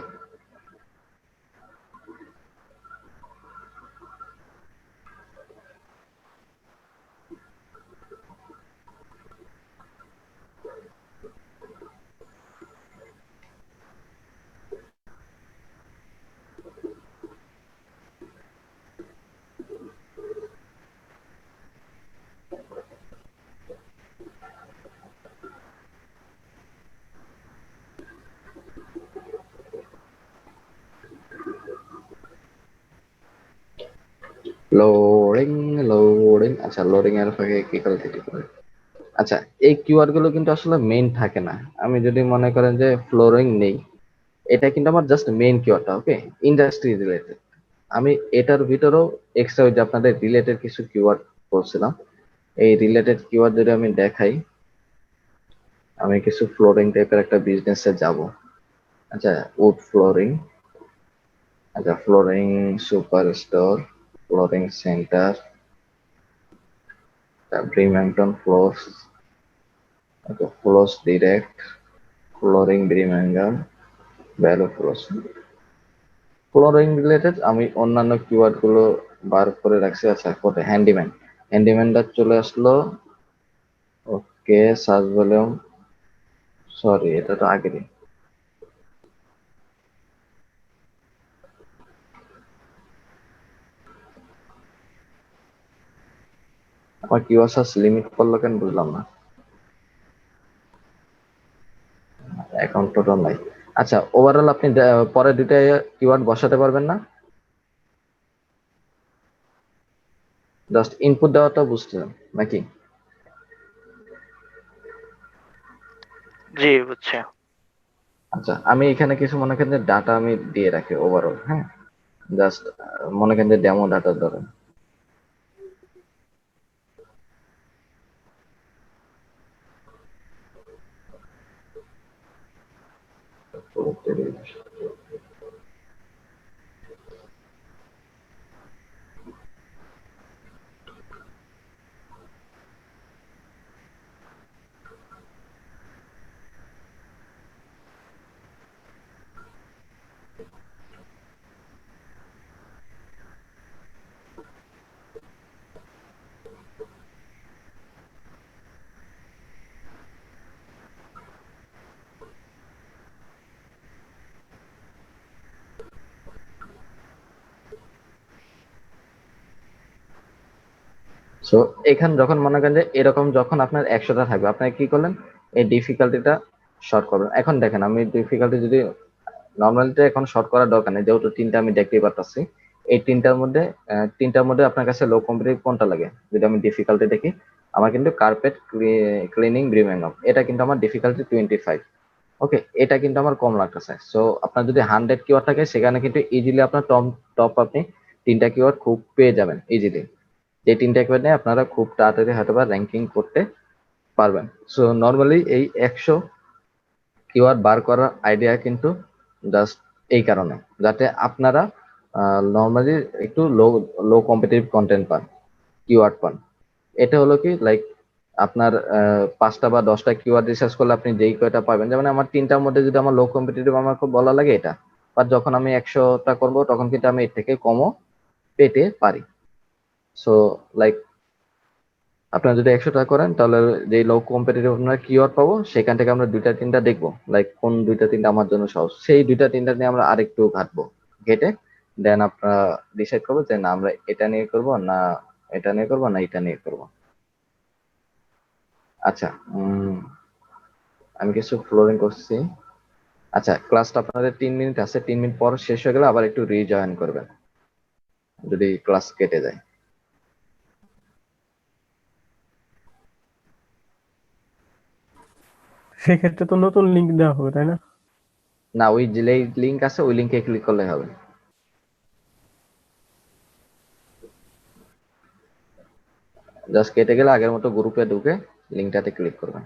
Loading, loading. আচ্ছা, লোডিং এর ফাঁকে কি করে দিতে পারে। আচ্ছা, এই কিওয়ার্ড গুলো কিন্তু আসলে মেইন থাকে না। আমি যদি মনে করেন যে ফ্লোরিং নেই, এটা কিন্তু আমার জাস্ট মেইন কিওয়ার্ডটা, ওকে, ইন্ডাস্ট্রি রিলেটেড। আমি এটার ভিতরেও এক্সট্রা ওই যে আপনাদের রিলেটেড কিছু কিওয়ার্ড বলছিলাম, এই রিলেটেড কিওয়ার্ড যদি আমি দেখাই, আমি কিছু ফ্লোরিং টাইপের একটা বিজনেসে যাব। আচ্ছা, উড ফ্লোরিং, আচ্ছা flooring super store, flooring centre, Brimington floors, okay, floors direct, flooring Birmingham, value floors. Flooring related আমি অন্যান্য কিওয়ার্ড গুলো বার করে রাখছি। আচ্ছা, কোথায় হ্যান্ডিম্যান, হ্যান্ডিম্যানটা চলে আসলো, ওকে। সার্চ ভলিউম, সরি এটা তো আগেরই। আমার কিওয়ার্ড সার্চ লিমিট করলো কেন বুঝলাম না, অ্যাকাউন্ট টোটাল নাই। আচ্ছা, ওভারঅল আপনি পরে দুইটা কিওয়ার্ড বসাতে পারবেন না, জাস্ট ইনপুট দেওয়াটা বুঝছেন নাকি? জি, বুঝছি। আচ্ছা, আমি এখানে কিছু মনে করেন যে ডাটা আমি দিয়ে রাখি ওভারঅল, হ্যাঁ, জাস্ট মনে করেন যে ডেমো ডাটা ধরেন। সো এখানে যখন মনে করেন যে এরকম যখন আপনার 100টা থাকবে, আপনি কি করলেন, এই ডিফিকাল্টিটা শর্ট করবেন। এখন দেখেন আমি ডিফিকাল্টি যদি নর্মালিটা এখন শর্ট করার দরকার নেই, যেহেতু তিনটা আমি দেখতেই পারতাছি। এই তিনটার মধ্যে আপনার কাছে লো কম্পিটিটিভ কোনটা লাগে, যদি আমি ডিফিকাল্টি দেখি, আমার কিন্তু কার্পেট ক্লিনিং ব্রিমিংহাম, এটা কিন্তু আমার ডিফিকাল্টি 25। ওকে, এটা কিন্তু আমার কম লাগতেছে। সো আপনার যদি 100 কিওয়ার্ড থাকে, সেখানে কিন্তু ইজিলি আপনার টপ টপ আপনি তিনটা কিওয়ার্ড খুব পেয়ে যাবেন ইজিলি। যে তিনটা কিওয়ার্ড নিয়ে আপনারা খুব তাড়াতাড়ি হয়তো বা র্যাঙ্কিং করতে পারবেন। সো নর্মালি এই 100 কিওয়ার্ড বার করার আইডিয়া কিন্তু জাস্ট এই কারণে, যাতে আপনারা নর্মালি একটু লো লো কম্পিটিটিভ কন্টেন্ট পান, কিওয়ার্ড পান। এটা হলো কি লাইক আপনার 5টা বা 10টা কিওয়ার্ড রিসার্চ করলে আপনি যেই কয়টা পাবেন, যেমন আমার তিনটার মধ্যে যদি আমার লো কম্পিটিটিভ আমার খুব বলা লাগে এটা, বা যখন আমি 100টা করবো তখন কিন্তু আমি এর থেকে কমও পেতে পারি। সো লাইক আপনারা যদি 100 টাকা করেন তাহলে যে লো কম্পিটিটিভ আমরা কিওয়ার্ড পাবো সেখান থেকে আমরা দুইটা তিনটা দেখবো, লাইক কোন দুইটা তিনটা আমার জন্য সহজ, সেই দুইটা তিনটা নিয়ে আমরা আরেকটু ঘাটবো, ঘেটে দেন আপনারা ডিসাইড করবো যে না আমরা এটা নিয়ে করবো না এটা নিয়ে করবো না এটা নিয়ে করবো। আচ্ছা, আমি কিছু ফ্লোরিং করছি। আচ্ছা, ক্লাসটা আপনাদের 3 মিনিট আছে, 3 মিনিট পর শেষ হয়ে গেলে আবার একটু রিজয়েন করবেন যদি ক্লাস কেটে যায়। সেক্ষেত্রে তো নতুন লিঙ্ক দেওয়া হবে, তাই না? না, ওই যে লিঙ্ক আছে ওই লিঙ্কে ক্লিক করলে হবে। জাস্ট কেটে গেলে আগের মতো গ্রুপে ঢুকে লিঙ্কটাতে ক্লিক করবেন।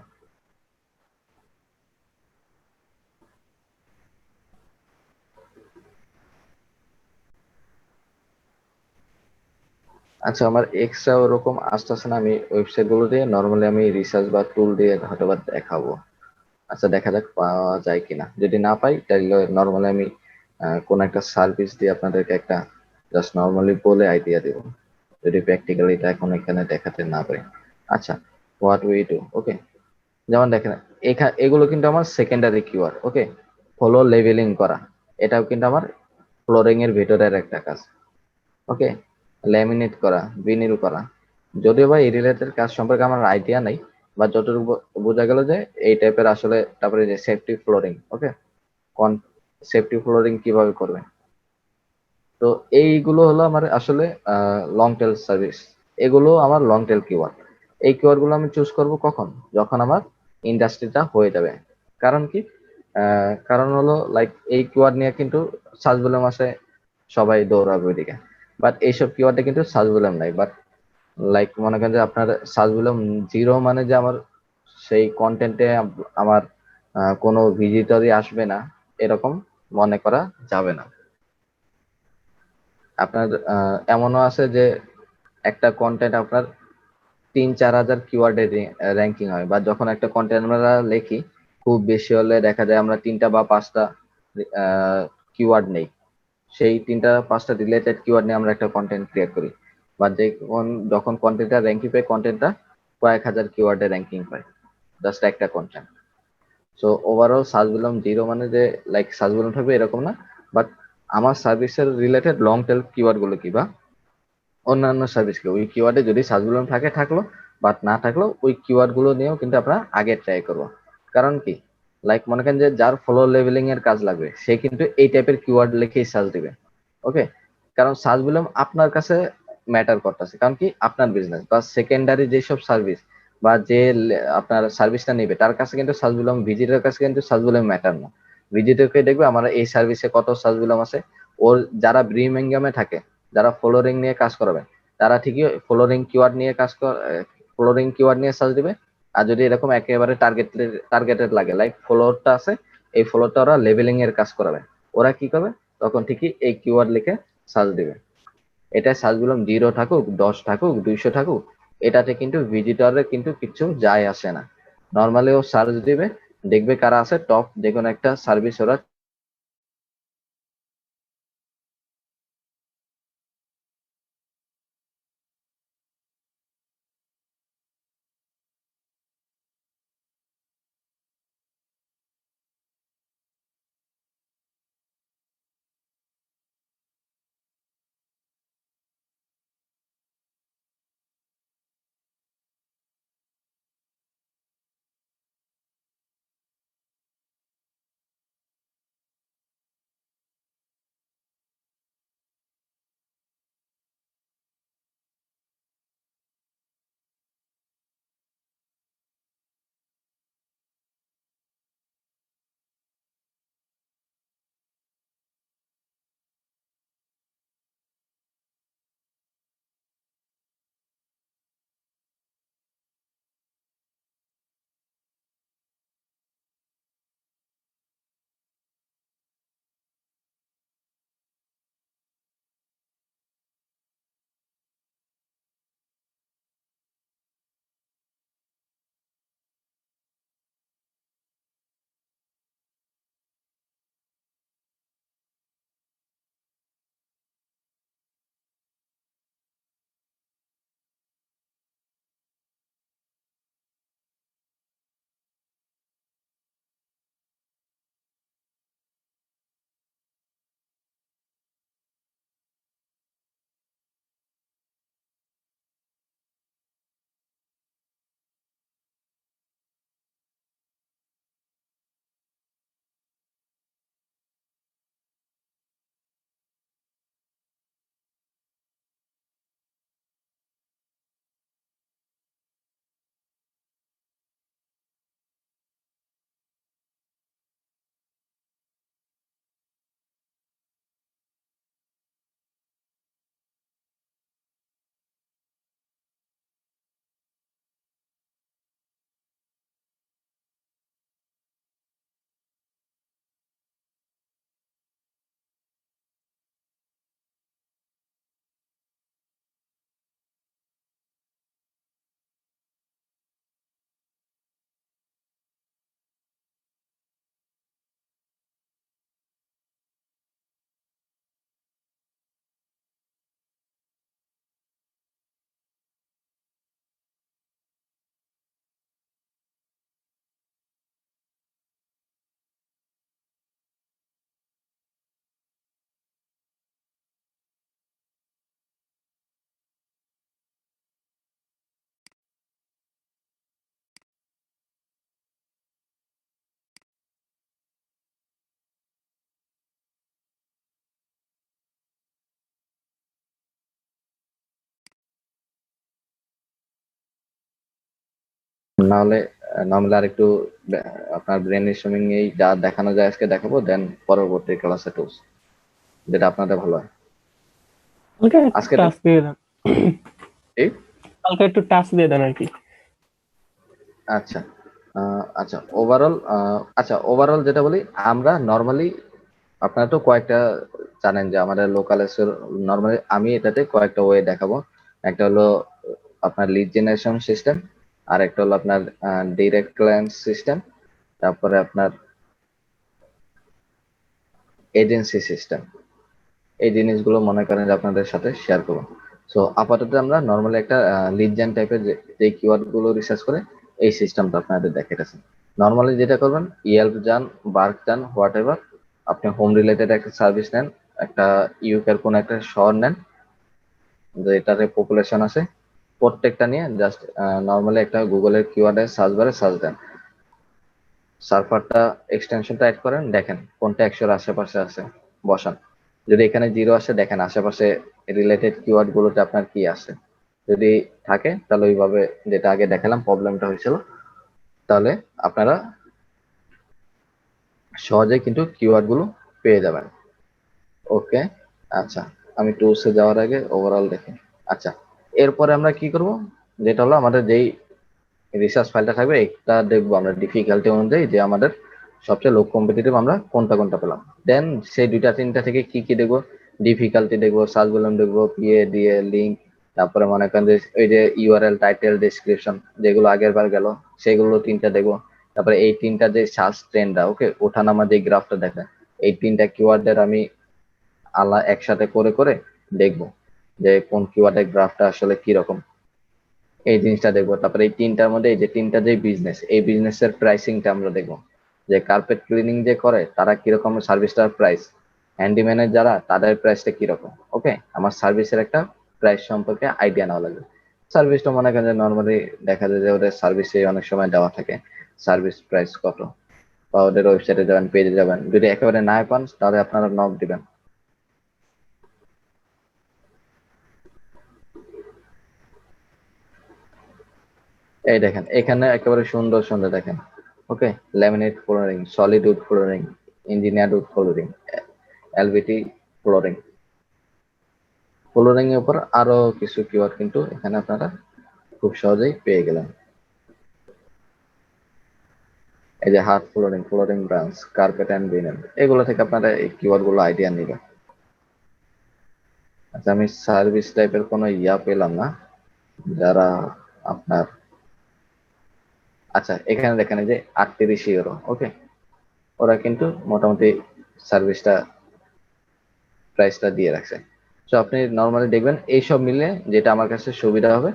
আচ্ছা, আমার এক্সট্রা ওরকম আসতেছে না, আমি ওয়েবসাইট গুলো দিয়ে নর্মালি আমি রিসার্চ বা টুল দিয়ে হয়তো বা দেখাবো। আচ্ছা, দেখা যাক পাওয়া যায় কিনা, যদি না পাই তাহলে নর্মালি আমি কোন একটা সার্ভিস দিয়ে আপনাদেরকে একটা জাস্ট নর্মালি বলে আইডিয়া দিব, যদি প্র্যাকটিক্যালি এটা এখন এখানে দেখাতে না পারি। আচ্ছা, হোয়াট উই ডু, ওকে। যেমন দেখেন, এগুলো কিন্তু আমার সেকেন্ডারি কিওয়ার্ড, ওকে। ফলো লেভেলিং করা, এটাও কিন্তু আমার ফ্লোরিং এর ভেতরের একটা কাজ, ওকে। ল্যামিনেট করা, ভিনিল করা, যদিও বা এই রিলেটেড কাজ সম্পর্কে আমার আইডিয়া নাই, বা যতটুকু বোঝা গেল যে এই টাইপের আসলে। তারপরে যে সেফটি ফ্লোরিং, ওকে, কোন সেফটি ফ্লোরিং কিভাবে করবে। তো এইগুলো হলো আমার আসলে লং টেল সার্ভিস, এগুলো আমার লং টেল কিওয়ার্ড। এই কিওয়ার্ড গুলো আমি চুজ করব কখন, যখন আমার ইন্ডাস্ট্রিটা হয়ে যাবে। কারণ কি, কারণ হলো লাইক এই কিওয়ার্ড নিয়ে কিন্তু সার্চ ভলিউম আছে, সবাই দৌড়াবে ওইদিকে। বাট এইসব কিওয়ার্ডে কিন্তু সার্চ ভলিউম নাই। বাট লাইক মনে করেন যে আপনার সার্চ ভলিউম 0 মানে যে আমার সেই কন্টেন্টে আমার কোনো ভিজিটরই আসবে না, এরকম মনে করা যাবে না। আপনার এমনও আছে যে একটা কন্টেন্ট আপনার 3-4 হাজার কিওয়ার্ডে র্যাঙ্কিং হয়, বা যখন একটা কন্টেন্ট আমরা লিখি খুব বেশি হলে দেখা যায় আমরা 3টা বা 5টা কিওয়ার্ড নেই, সেই 3টা-5টা রিলেটেড কিওয়ার্ড নিয়ে আমরা একটা কন্টেন্ট ক্রিয়েট করি, বা যে যখন কন্টেন্টটা র্যাঙ্কিং পায় কন্টেন্টটা কয়েক হাজার কিওয়ার্ডে র্যাঙ্কিং পায়, জাস্ট একটা content. So overall search volume 0 মানে যে লাইক সার্চ ভলিউম থাকবে এরকম না। বাট আমার সার্ভিসের রিলেটেড লং টেল কিওয়ার্ড গুলো কি, বা অন্যান্য সার্ভিসকে ওই কিওয়ার্ডে যদি সার্চ ভলিউম থাকে থাকলো, বাট না থাকলেও ওই কিওয়ার্ড গুলো নিয়েও কিন্তু আমরা আগে ট্রাই করব। কারণ কি, লাইক মনে করেন যে যার ফলো লেভেলিং এর কাজ লাগবে সে কিন্তু এই টাইপের কিওয়ার্ড লিখেই সার্চ দিবে, ওকে। কারণ সার্চ ভলিউম আপনার কাছে ম্যাটার করতেছে, কারণ কি আপনার বিজনেস বা সেকেন্ডারি যেসব সার্ভিস বা যে আপনার সার্ভিসটা নেবে তার কাছে কিন্তু সার্চ ভলিউম, ভিজিটের কাছে কিন্তু সার্চ ভলিউম ম্যাটার না। ভিজিটরকে দেখবে আমার এই সার্ভিসে কত সার্চ ভলিউম আছে। ওর যারা ব্রিমিংহামে থাকে, যারা ফলোরিং নিয়ে কাজ করাবে, তারা ঠিকই ফলোরিং কিওয়ার্ড নিয়ে ফলোরিং কিওয়ার্ড নিয়ে সার্চ দিবে। আর যদি এরকম একেবারে টার্গেটেড লাগে, লাইক ফলোয়ারটা আছে, এই ফলোয়ারটা ওরা লেভেলিং এর কাজ করাবে, ওরা কি করবে, তখন ঠিকই এই কিওয়ার্ড লিখে সার্চ দিবে। এটা সার্চ বললাম 0 থাকুক, 10 থাকুক, 200 থাকুক, এটাতে কিন্তু ভিজিটরের কিন্তু কিছু যায় আসে না। নর্মালি ও সার্চ দিবে, দেখবে কারা আছে টপ যে কোনো একটা সার্ভিস ওরা না হলে নর্মালি আর একটু আপনার ব্রেন স্টর্মিং এই যা দেখানো যায় আজকে দেখাবো, দেন পরবর্তী ক্লাসে টুলস যেটা আপনাদের ভালো হয়। কালকে একটু আজকে টাস্ক দিয়ে দেন, ঠিক কালকে একটু টাস্ক দিয়ে দেন আর কি। আচ্ছা। ওভারঅল যেটা বলি, আমরা নর্মালি আপনারা তো কয়েকটা জানেন যে আমাদের লোকাল এসের নর্মালি আমি এটাতে কয়েকটা ওয়ে দেখাবো। একটা হলো আপনার লিড জেনারেশন সিস্টেম, আর একটা হলো আপনার ডিরেক্ট ক্লায়েন্ট সিস্টেম, তারপরে আপনার এজেন্সি সিস্টেম। এই জিনিসগুলো মনে করেন যে আপনাদের সাথে শেয়ার করবো। সো আপাতত আমরা নর্মালি একটা লিড জেন টাইপের যে কিওয়ার্ড গুলো রিসার্চ করে এই সিস্টেমটা আপনাদের দেখাইতেছে। নর্মালি যেটা করবেন, ইয়েল্প যান, বার্ক যান, হোয়াট এভার, আপনি হোম রিলেটেড একটা সার্ভিস নেন, একটা ইউকের কোন একটা শহর নেন যেটাতে পপুলেশন আছে, প্রত্যেকটা নিয়ে জাস্ট নর্মালি একটা গুগলের কিওয়ার্ডে সার্চ বারে সার্চ দেন, সার্ভারটা এক্সটেনশনটা অ্যাড করেন, দেখেন কোনটা 100-র আশেপাশে আছে, বসান। যদি এখানে 0 আসে, দেখেন আশেপাশে রিলেটেড কিওয়ার্ড গুলোতে আপনার কি আছে। যদি থাকে তাহলে ওইভাবে যেটা আগে দেখালাম প্রবলেমটা হয়েছিল, তাহলে আপনারা সহজে কিন্তু কিওয়ার্ড গুলো পেয়ে যাবেন। ওকে, আচ্ছা, আমি টুলসে যাওয়ার আগে ওভারঅল দেখি। আচ্ছা, এরপরে আমরা কি করব, যেটা হলো আমাদের যেই রিসার্চ ফাইলটা থাকবে এটা দেখবো আমরা ডিফিকাল্টি অনুযায়ী যে আমাদের সবচেয়ে লো কম্পিটিটিভ আমরা কোনটা কোনটা পেলাম। দেন সেই দুইটা তিনটা থেকে কি কি দেখবো, ডিফিকাল্টি দেখবো, সার্চ ভলিউম দেখবো, পিএ দিয়ে লিঙ্ক, তারপরে মনে করেন যে ওই যে ইউআরএল টাইটেল ডেসক্রিপশন যেগুলো আগের বার গেল সেগুলো তিনটা দেখবো। তারপরে এই তিনটা যে সার্চ ট্রেন্ডটা ওকে ওঠানামা যে গ্রাফটা দেখে, এই তিনটা কিওয়ার্ডের আমি একসাথে করে করে দেখবো যে কোন কিওয়ার্ডের গ্রাফটা আসলে কি রকম, এই জিনিসটা দেখবো। তারপরে এই তিনটার মধ্যে এই যে তিনটা যে বিজনেস, এই বিজনেসের প্রাইসিংটা আমরা দেখবো, যে কার্পেট ক্লিনিং যে করে তারা কিরকম সার্ভিসটার প্রাইস, হ্যান্ডিম্যানের যারা তাদের প্রাইসটা কিরকম। ওকে, আমার সার্ভিসের একটা প্রাইস সম্পর্কে আইডিয়া নেওয়া লাগবে। সার্ভিসটা মনে করেন যে নর্মালি দেখা যায় যে ওদের সার্ভিসে অনেক সময় দেওয়া থাকে সার্ভিস প্রাইস কত, বা ওদের ওয়েবসাইটে যাবেন, পেজে যাবেন, যদি একেবারে না পান তাহলে আপনারা নক দিবেন। এই দেখেন এখানে একেবারে সুন্দর সুন্দর দেখেন, okay, laminate flooring, solid wood flooring, engineered wood flooring, LVT flooring, flooring এর উপর আরো কিছু কিওয়ার্ড কিন্তু এখানে আপনারা খুব সহজেই পেয়ে গেলেন। এই যে hard flooring, flooring branch, carpet and vinyl, এগুলো থেকে আপনারা এই কিওয়ার্ড গুলো আইডিয়া নেবেন। আচ্ছা, আমি সার্ভিস টাইপের কোনো ইয়া পেলাম না যারা আপনার, আচ্ছা এখানে দেখেন এই যে 38 ইউরো, ওকে, ওরা কিন্তু মোটামুটি সার্ভিসটা প্রাইসটা দিয়ে রাখছে। তো আপনি নর্মালি দেখবেন এইসব মিলে যেটা আমার কাছে সুবিধা হবে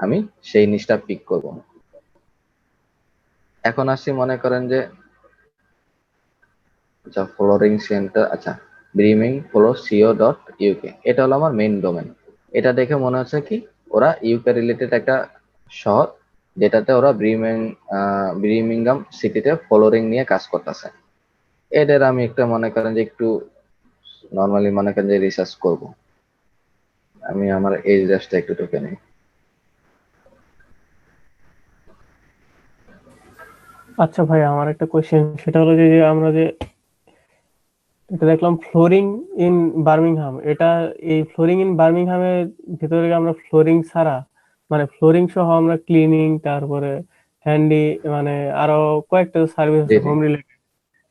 আমি সেই জিনিসটা পিক করব। এখন আসি মনে করেন যে আচ্ছা ফ্লোরিং সেন্টার, আচ্ছা ব্রিমিং ফ্লো সিও ডট ইউকে, এটা হলো আমার মেইন ডোমেন। এটা দেখে মনে হচ্ছে কি ওরা ইউকে রিলেটেড একটা শহর যেটাতে ওরা ব্রিমিংহাম সিটিতে ফ্লোরিং নিয়ে কাজ করতেছে। এদের আমি একটা মনে করেন যে একটু নর্মালি মনে করেন যে রিসার্চ করব। আমি আমার এই জাস্টটা একটু ঢুকে নিই। আচ্ছা ভাই, আমার একটা কোয়েশ্চেন, সেটা হলো যে যে আমরা যে এটা দেখলাম ফ্লোরিং ইন বার্মিংহাম, এটা এই ফ্লোরিং ইন বার্মিংহামের ভিতরে আমরা ফ্লোরিং ছাড়া মানে ফ্লোরিং সহ আমরা ক্লিনিং, তারপরে হ্যান্ডি, মানে আরো কয়েকটা সার্ভিস জি আছে জি হোম রিলেটেড, জি,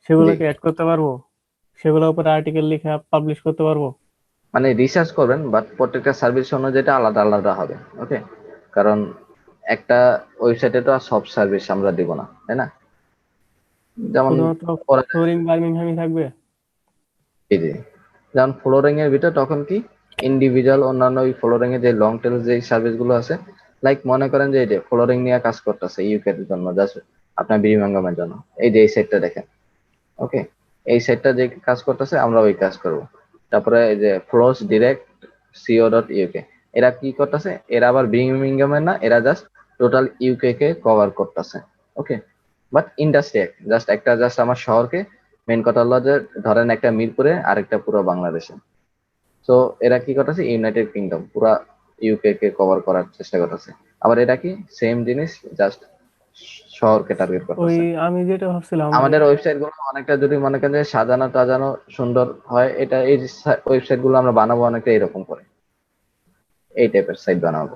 সেগুলোকে অ্যাড করতে পারবো? সেগুলোর উপরে আর্টিকেল লিখে পাবলিশ করতে পারবো? মানে রিসার্চ করবেন বাট প্রত্যেকটা সার্ভিস অনুযায়ী আলাদা আলাদা হবে। ওকে, কারণ একটা ওয়েবসাইটে তো আর সব সার্ভিস আমরা দিব না, তাই না? যেমন শুধুমাত্র ওরা, ফ্লোরিং বার্মিংহামই থাকবে? জি জি, যেমন ফ্লোরিং এর ভিতর তখন কি ইন্ডিভিজুয়াল অন্যান্য ওই ফ্লোরিং এর যে লং টেল যে সার্ভিস গুলো আছে, লাইক মনে করেন যে এই যে ফ্লোরিং নিয়ে কাজ করতেছে ইউকে এর জন্য, জাস্ট আপনার বিরিমাঙ্গমের জন্য, এই যে এই সেটটা দেখেন, ওকে, এই সেটটা যে কাজ করতেছে আমরা ওই কাজ করব। তারপরে এই যে floors direct co dot UK, এরা কি করতেছে, এরা আবার বিরিমিংহামের না, এরা জাস্ট টোটাল ইউকে কে কভার করতেছে। ওকে, বাট ইন্ডাস্ট্রি জাস্ট একটা, জাস্ট আমার শহরকে, মেন কথা হলো যে ধরেন একটা মিরপুরে আরেকটা পুরো বাংলাদেশে। তো এরা কি করতেছে, ইউনাইটেড কিংডম পুরা ইউকে কে কভার করার চেষ্টা করতেছে। আবার এটা কি সেম জিনিস, জাস্ট শহরকে টার্গেট ওই করতেছে। আমি যেটা ভাবছিলাম যে আমাদের ওয়েবসাইট গুলো অনেকটা যদি মনে করেন যে সাজানো টাজানো সুন্দর হয়, এটা এই ওয়েবসাইট গুলো আমরা বানাবো অনেকটা এরকম করে, এই টাইপের সাইট বানাবো,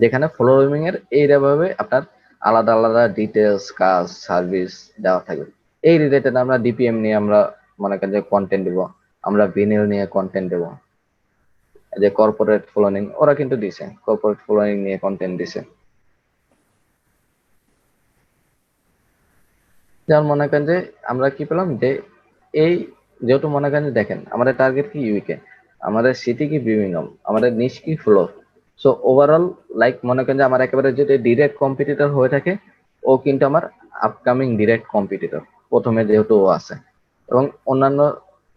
যেখানে ফলোয়িং এর এইভাবে আপনার আলাদা আলাদা ডিটেলস, কাজ, সার্ভিস দেওয়া থাকবে। এই রিলেটেড আমরা ডিপিএম নিয়ে আমরা মনে করেন যে কন্টেন্ট দিব, আমরা ভিনিল নিয়ে কন্টেন্ট দেবো। যে কর্পোরেট ফলোয়িং ওরা কিন্তু দিছে, কর্পোরেট ফলোয়িং নিয়ে কন্টেন্ট দিছে। যেমন মনে করেন যে আমরা কি পেলাম যে এই, যেহেতু মনে করেন যে দেখেন আমাদের টার্গেট কি ইউকে, আমাদের সিটি কি বির্মিংহাম, আমাদের নিচ কি ফ্লোর। সো ওভারঅল লাইক মনে করেন যে আমার একেবারে যদি ডিরেক্ট কম্পিটিটর হয়ে থাকে, ও কিন্তু আমার আপকামিং ডিরেক্ট কম্পিটিটর প্রথমে যেহেতু ও আছে। এবং অন্যান্য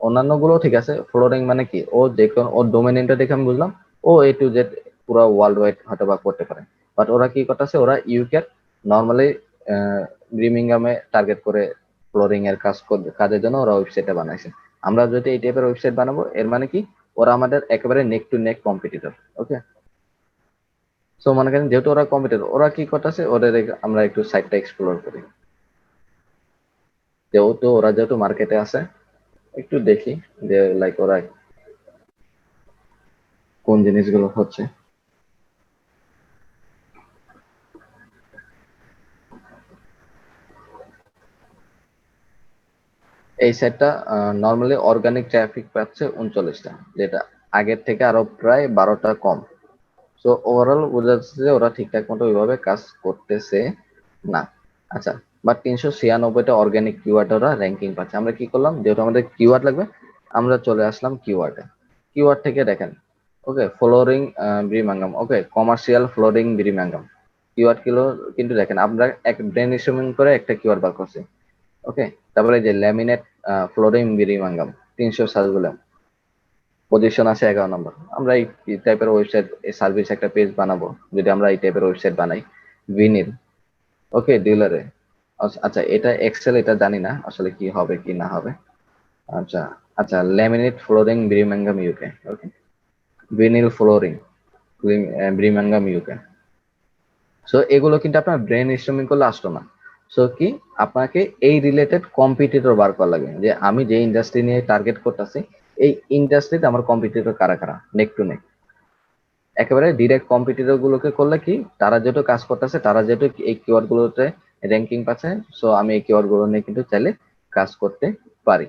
অন্যান্য গুলো ঠিক আছে, ফ্লোরিং মানে কি ও যে কোনো ওর ডোমেইনটা দেখে আমি বুঝলাম ও A to Z পুরো ওয়ার্ল্ড ওয়াইড হয়তো বা করতে পারে। বাট ওরা কি করতেছে, ওরা ইউকে নর্মালি ব্রিমিংহামে টার্গেট করে ফ্লোরিং এর কাজের জন্য ওরা ওয়েবসাইটটা বানাইছে। আমরা যদি এই টাইপের ওয়েবসাইট বানাবো, এর মানে কি ওরা আমাদের একেবারে নেক টু নেক কম্পিটিটর। ওকে, সো মনে করেন যেহেতু ওরা কম্পিটিটর, ওরা কি করতেছে ওদের আমরা একটু সাইটটা এক্সপ্লোর করি। যেহেতু ওরা যেহেতু মার্কেটে আছে, একটু দেখি যে লাইক ওরা কোন জিনিসগুলো হচ্ছে। এই সাইটটা নর্মালি অর্গানিক ট্রাফিক পাচ্ছে 39টা, যেটা আগের থেকে আরো প্রায় 12টা কম। সো ওভারঅল বোঝা যাচ্ছে যে ওরা ঠিকঠাক মতো ওইভাবে কাজ করতেছে না। আচ্ছা, বাট 396টা অর্গানিক কিওয়ার্ড ওরা র্যাঙ্কিং পাচ্ছে। আমরা কি করলাম, যেহেতু আমাদের কিওয়ার্ড লাগবে, আমরা চলে আসলাম কিওয়ার্ডে। কিওয়ার্ড থেকে দেখেন, ওকে ফ্লোরিং ব্রিমাঙ্গাম, ওকে কমার্শিয়াল ফ্লোরিং ব্রিমাঙ্গাম কিওয়ার্ড গুলো কিন্তু দেখেন আমরা এক ব্রেন স্টর্মিং করে একটা কিওয়ার্ড বার করছি। ওকে, তারপরে যে ল্যামিনেট ফ্লোরিং ব্রিমাঙ্গাম 300 পজিশন আছে 11 নম্বর। আমরা এই টাইপের ওয়েবসাইট সার্ভিস একটা পেজ বানাবো যদি আমরা এই টাইপের ওয়েবসাইট বানাই। ভিনিল, ওকে ডিলারে। আচ্ছা এটা এক্সেল, এটা জানি না আসলে কি হবে কি না হবে। আচ্ছা, আচ্ছা ল্যামিনেট ফ্লোরিং ব্রিমিংহাম ইউকে, ওকে ভিনিল ফ্লোরিং ব্রিমিংহাম ইউকে। সো এগুলো কিন্তু আপনার ব্রেন স্টর্মিং করলে আসতো না। সো কি আপনাকে এই রিলেটেড কম্পিটিটর বার করা লাগে, যে আমি যে ইন্ডাস্ট্রি নিয়ে টার্গেট করতেছি এই ইন্ডাস্ট্রিতে আমার কম্পিটিটর কারা কারা, নেক টু নেক। একেবারে ডিরেক্ট কম্পিটিটর গুলোকে করলে কি তারা যেহেতু কাজ করতেছে, তারা যেহেতু এই কিওয়ার্ড গুলোতে র্যাঙ্কিং পাচ্ছে, সো আমি এই কিওয়ার্ড গুলো নিয়ে কিন্তু চাইলে কাজ করতে পারি।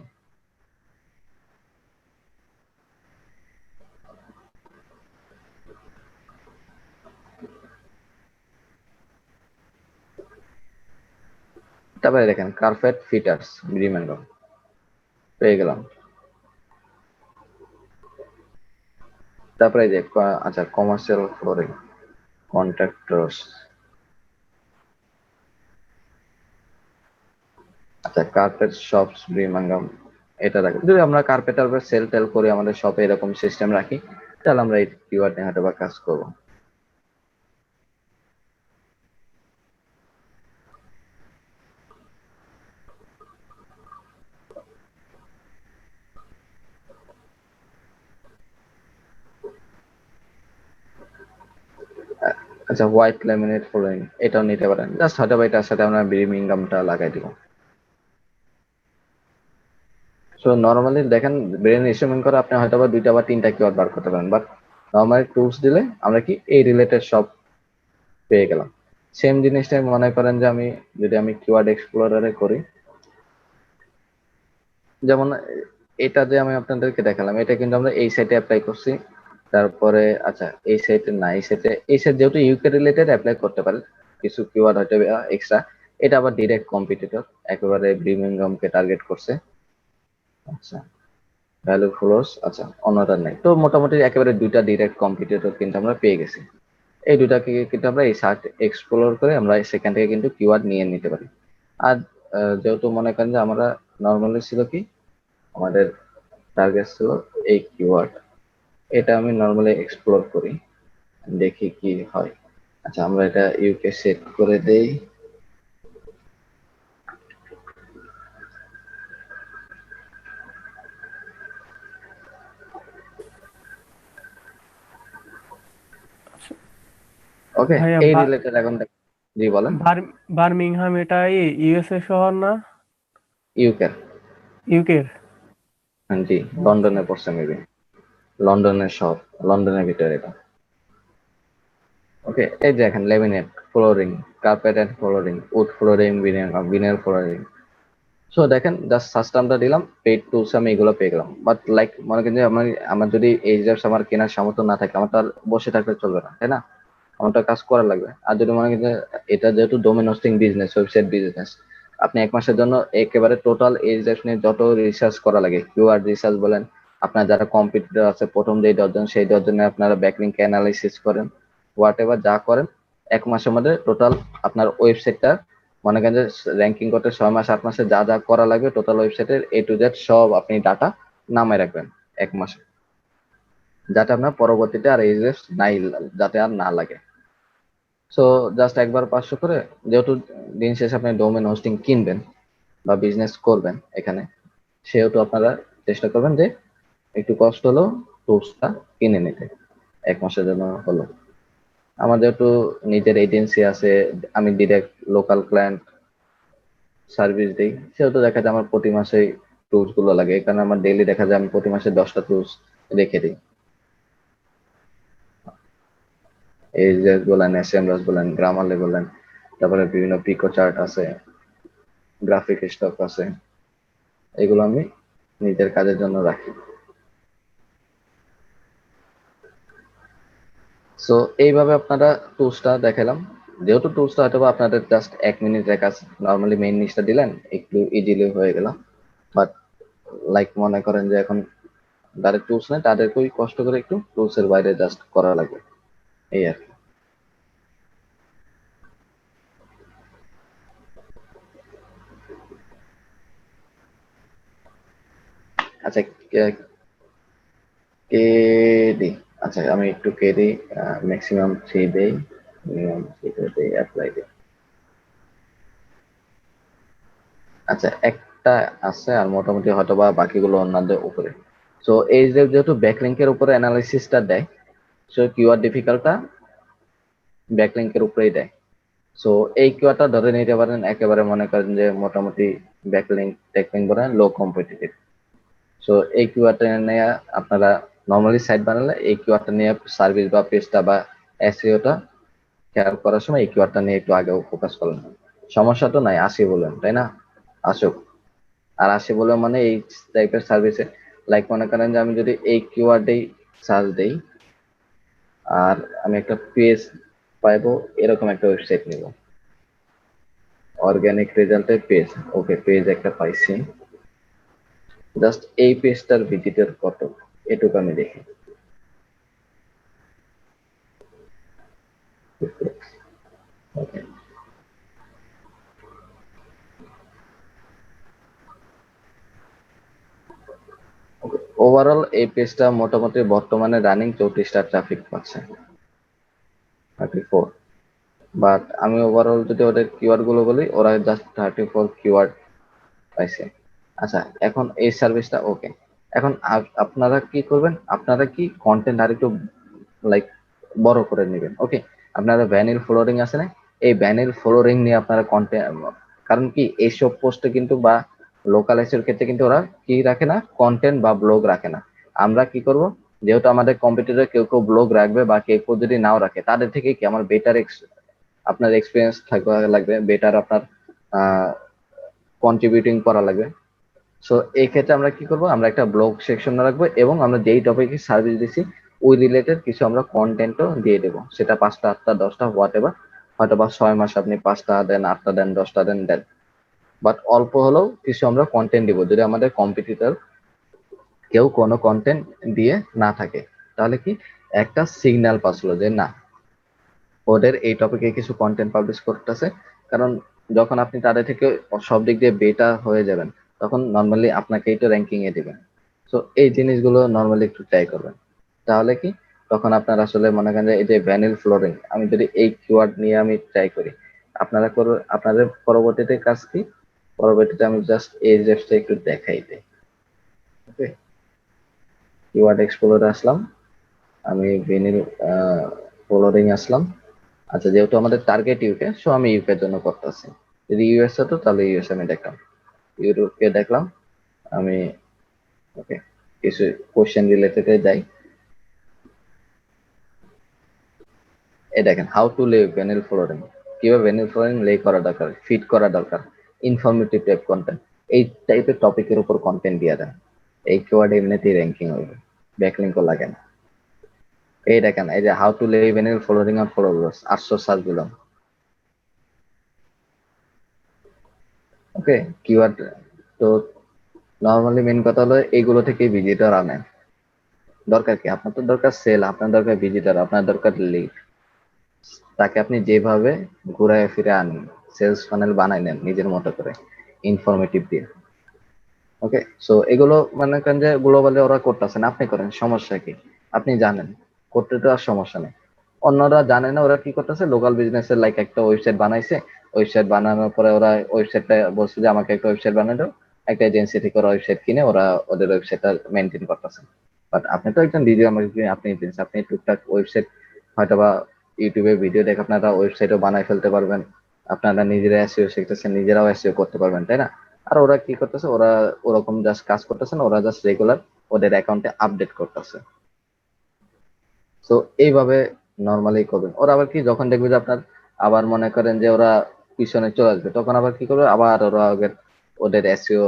তারপরে দেখেন কার্পেট ফিটার্স ব্রিমেন্ডম পেয়ে গেলাম। তারপরে এই যে আচ্ছা কমার্শিয়াল ফ্লোরিং কন্ট্রাক্টরস, আচ্ছা কার্পেট শপস ব্রিমিংহাম, এটা রাখি। যদি আমরা কার্পেট টার্পেট সেল টেল করি আমাদের শপে এরকম সিস্টেম রাখি, তাহলে আমরা এই কিওয়ার্ড নিয়ে হয়তো বা কাজ করবো। আচ্ছা হোয়াইট ল্যামিনেট ফ্লোরিং এটাও নিতে পারেন, জাস্ট হয়তো বা এটার সাথে আমরা ব্রিমিংহামটা লাগাই দিব। সো নর্মালি দেখেন ব্রেন স্টর্মিং করে আপনি হয়তো বা 2টা বা 3টা কিওয়ার্ড বার করতে পারেন, বাট নর্মালি টুলস দিলে আমরা কি এই রিলেটেড সব পেয়ে গেলাম। সেম জিনিসটাই মনে করেন যে আমি যদি আমি কিওয়ার্ড এক্সপ্লোরারে করি, যেমন এটা যে আমি আপনাদেরকে দেখালাম, এটা কিন্তু আমরা এই সাইটে অ্যাপ্লাই করছি। তারপরে আচ্ছা এই সাইটে না, এই সাইট যেহেতু ইউকে রিলেটেড অ্যাপ্লাই করতে পারে কিছু কিওয়ার্ড হয়তো এক্সট্রা। এটা আবার ডিরেক্ট কম্পিটিটর, একেবারে ব্রিমিংহামকে টার্গেট করছে। আচ্ছা ভ্যালু ফলোস, আচ্ছা অন্যটা নেই। তো মোটামুটি একেবারে 2টা ডিরেক্ট কম্পিটিটর কিন্তু আমরা পেয়ে গেছি। এই দুটাকে কিন্তু আমরা এই সার্চ এক্সপ্লোর করে আমরা সেখান থেকে কিন্তু কিওয়ার্ড নিয়ে নিতে পারি। আর যেহেতু মনে করেন যে আমরা নর্মালি ছিল কি আমাদের টার্গেট ছিল এই কিওয়ার্ড, এটা আমি নর্মালি এক্সপ্লোর করি, দেখি কি হয়। আচ্ছা আমরা এটা ইউকে সেট করে দেই। ওকে ভাইয়া এই রিলেটেড এখন জি বলেন। বার্মিংহাম এটা ইউএসএ শহর না? ইউকে। ইউকে? হ্যাঁ জি, আচ্ছা। লন্ডনে পড়ছে মেবি। লন্ডনের শহর, লন্ডনের ভিতরে এটা। ওকে, এই দেখেন laminate flooring, carpet and flooring, wood flooring, vinyl flooring. So দেখেন জাস্ট সার্চ টার্মটা দিলাম, পেইড টুলস আমি এগুলো পেয়ে গেলাম। বাট লাইক মনে করেন যে আমার আমার যদি এই জাস্ট আমার কেনার সামর্থ্য না থাকে, আমার তো আর বসে থাকলে চলবে না, তাই না? আমার তো কাজ করা লাগবে। আর যদি মনে করেন যে এটা যেহেতু domain hosting business, website business, আপনি এক মাসের জন্য একেবারে টোটাল এই জাস্ট নিয়ে যত রিসার্চ করা লাগে, কিওয়ার্ড রিসার্চ বলেন, আপনার যারা কম্পিটিটর আছে প্রথম যে 10 জন, সেই 10 জনে আপনারা ব্যাকলিংক অ্যানালাইসিস করেন, হোয়াট এভার যা করেন, এক মাসের মধ্যে টোটাল আপনার ওয়েবসাইটটা মনে করেন যে র্যাঙ্কিং করতে 6 মাস 8 মাসে যা যা করা লাগবে টোটাল ওয়েবসাইটের A to Z সব আপনি ডাটা নামায় রাখবেন এক মাসে, যাতে আপনার পরবর্তীতে আর এই যে নাই, যাতে আর না লাগে। সো জাস্ট একবার 500 করে, যেহেতু দিন শেষে আপনি ডোমেন হোস্টিং কিনবেন বা বিজনেস করবেন এখানে, সেহেতু আপনারা চেষ্টা করবেন যে একটু কষ্ট হলেও টুলসটা কিনে নিতে এক মাসের জন্য হলো। আমার যেহেতু নিজের এজেন্সি আছে, আমি ডিরেক্ট লোকাল ক্লায়েন্ট সার্ভিস দিই, সেহেতু দেখা যায় আমার প্রতি মাসে টুলস গুলো লাগে। এখানে আমার ডেইলি দেখা যায় আমি প্রতি মাসে 10টা টুলস রেখে দিই। এই যে বলেন, এসএমএস বলেন, গ্রামারলি বলেন, তারপরে বিভিন্ন পিকো চার্ট আছে, গ্রাফিক স্টক আছে, এগুলো আমি নিজের কাজের জন্য রাখি। সো এইভাবে আপনারা টুলসটা দেখালাম। যেহেতু টুলসটা হয়তো বা আপনাদের জাস্ট 1 মিনিটের কাজ, নর্মালি মেইন জিনিসটা দিলেন, একটু ইজিলি হয়ে গেল। বাট লাইক মনে করেন যে এখন যাদের টুলস নেই তাদেরকেই কষ্ট করে একটু টুলস এর বাইরে জাস্ট করা লাগবে, এই আর কি। আচ্ছা, কেডি, আচ্ছা আমি একটু কেডি ম্যাক্সিমাম 3 দেই, মিনিমাম 3 দেই, অ্যাপ্লাই দেই। আচ্ছা একটা আছে, আর মোটামুটি হয়তো বা বাকিগুলো অন্যদের উপরে। সো এই যে যেহেতু ব্যাকলিংকের উপরে অ্যানালাইসিসটা দেয়, সো কিওয়ার্ড ডিফিকাল্টটা ব্যাকলিংকের উপরেই দেয়। সো এই কিওয়ার্ডটা ধরে নিতে পারেন একেবারে মনে করেন যে মোটামুটি ব্যাকলিংক টেকলিংক বলেন লো কম্পিটিটিভ। সো এই কিওয়ার্ডটা নিয়ে আপনারা নর্মালি সাইট বানালে এই কিওয়ার্ডটা নিয়ে সার্ভিস বা পেজটা বা এসইওটা খেয়াল করার সময় এই কিওয়ার্ডটা নিয়ে একটু আগেও ফোকাস করলেন। সমস্যা তো নাই, আসি বলেন, তাই না? আসুক। আর আসি বলে মানে এই টাইপের সার্ভিসে, লাইক মনে করেন যে আমি যদি এই কিওয়ার্ডেই সার্চ দেই, আর আমি একটা পেজ পাইবো, এরকম একটা ওয়েবসাইট নিব, অর্গানিক রেজাল্টের পেজ। ওকে, পেজ একটা পাইছি। জাস্ট এই পেজটার ভিজিটর কত, এটুকু আমি দেখি। ওকে, ওভারঅল এই পেজটা মোটামুটি বর্তমানে রানিং 34টা ট্রাফিক পাচ্ছে, 34। বাট আমি ওভারঅল যদি ওদের কিওয়ার্ড গুলো বলি, ওরা জাস্ট 34 কিওয়ার্ড পাইছে। আচ্ছা, এখন এই সার্ভিসটা ওকে। এখন আপনারা কি করবেন, আপনারা কি কন্টেন্ট আর একটু লাইক বড় করে নেবেন। ওকে, আপনারা ভ্যানিল ফ্লোরিং আছে না, এই ভ্যানিল ফ্লোরিং নিয়ে আপনারা কন্টেন্ট, কারণ কি এইসব পোস্টে কিন্তু বা লোকাল এর ক্ষেত্রে কিন্তু ওরা কি রাখে না, কন্টেন্ট বা ব্লগ রাখে না। আমরা কি করব, যেহেতু আমাদের কম্পিটিটর কেউ কেউ ব্লগ রাখবে বা কেউ কেউ যদি নাও রাখে, তাদের থেকে কি আমার বেটার আপনার এক্সপিরিয়েন্স থাকা লাগবে, বেটার আপনার কন্ট্রিবিউটিং করা লাগবে। সো এই ক্ষেত্রে আমরা কি করব, আমরা একটা ব্লগ সেকশন রাখবো এবং আমরা যেই টপিকে সার্ভিস দিছি ওই রিলেটেড কিছু আমরা কন্টেন্টও দিয়ে দেবো, সেটা 5টা 8টা 10টা হোয়াট এভার। হয়তো বা 6 মাস আপনি 5টা দেন, 8টা দেন, 10টা দেন, দেন। বাট অল্প হলেও কিছু আমরা কন্টেন্ট দিব, যদি আমাদের কম্পিটিটর কেউ কোনো কন্টেন্ট দিয়ে না থাকে, তাহলে কি একটা সিগন্যাল পাসলো যে না, ওদের এই টপিকে কিছু কন্টেন্ট পাবলিশ করতেছে। কারণ যখন আপনি তাদের থেকে সব দিক দিয়ে বেটার হয়ে যাবেন, তখন নর্মালি আপনাকেই তো র্যাঙ্কিং এ দিবেন। সো এই জিনিসগুলো নর্মালি একটু ট্রাই করবেন, তাহলে কি তখন আপনার আসলে মনে করেন যে এই যে ভ্যানিল ফ্লোরিং, আমি যদি এই কিওয়ার্ড নিয়ে আমি ট্রাই করি, আপনারা করবে, আপনাদের পরবর্তীতে কাজ কি, পরবর্তীতে আমি জাস্ট এই রেফটা একটু দেখাই দিই। ওকে, কিওয়ার্ড এক্সপ্লোরে আসলাম, আমি ভ্যানিল ফ্লোরিং আসলাম, আচ্ছা, যেহেতু আমাদের টার্গেট ইউকে, সো আমি ইউকে এর জন্য করতেছি। যদি ইউএস হতো তাহলে ইউএস আমি দেখলাম, ইউরোপকে দেখলাম আমি। ওকে, কিছু কোশ্চেন রিলেটেড যাই। এই দেখেন, হাউ টু লে ভেনিল ফ্লোরিং, কিভাবে ভেনিল ফ্লোরিং লে করা দরকার, ফিট করা দরকার, ইনফরমেটিভ টাইপ কন্টেন্ট, এই টাইপের টপিকের উপর কন্টেন্ট দিয়ে দেন। এই কিওয়ার্ড এমনিতেই র্যাঙ্কিং হবে, ব্যাকলিংকও লাগে না। এই দেখেন, এই যে হাউ টু লে ভেনিল ফ্লোরিং অন ফ্লোরবোর্ডস, 800 সার্চ দিলাম। ওকে, কিওয়ার্ড। তো নর্মালি মেন কথা হলো এইগুলো থেকে ভিজিটর আনেন। দরকার কি, আপনার তো দরকার সেল, আপনার দরকার ভিজিটর, আপনার দরকার লিড। তাকে আপনি যেভাবে ঘুরায় ফিরে আনেন, সেলস ফানেল বানাই নেন নিজের মতো করে, ইনফরমেটিভ দিয়ে। ওকে, সো এগুলো মনে করেন যে গ্লোবালি ওরা করতেছেন, আপনি করেন, সমস্যা কি? আপনি জানেন, করতে তো আর সমস্যা নেই। অন্যরা জানে না, ওরা কি করতেছে, লোকাল বিজনেসের লাইক একটা ওয়েবসাইট বানাইছে। ওয়েবসাইট বানানোর পরে ওরা ওয়েবসাইটটা বলছে যে আমাকে একটা ওয়েবসাইট বানিয়ে দাও। একটা এজেন্সি থেকে ওরা ওয়েবসাইট কিনে ওরা ওদের ওয়েবসাইটটা মেনটেন করতেছে। বাট আপনি তো একজন ভিডিও মার্কেটিং, আপনি business, আপনি টুকটাক ওয়েবসাইট হয়তোবা ইউটিউবে ভিডিও দেখে আপনারা ওয়েবসাইটও বানায় ফেলতে পারবেন। আপনারা নিজেরা এসইও শিখতেছেন, নিজেরাও এসইও করতে পারবেন, তাই না? আর ওরা কি করতেছে, ওরা ওরকম জাস্ট কাজ করতেছে না, ওরা জাস্ট রেগুলার ওদের অ্যাকাউন্টে আপডেট করতেছে। তো এইভাবে নর্মালি করবেন। ওরা আবার কি, যখন দেখবে যে আপনার আবার মনে করেন যে ওরা পিছনে চলে আসবে, তখন আবার কি করবে, আবার ওরা ওদের এসইও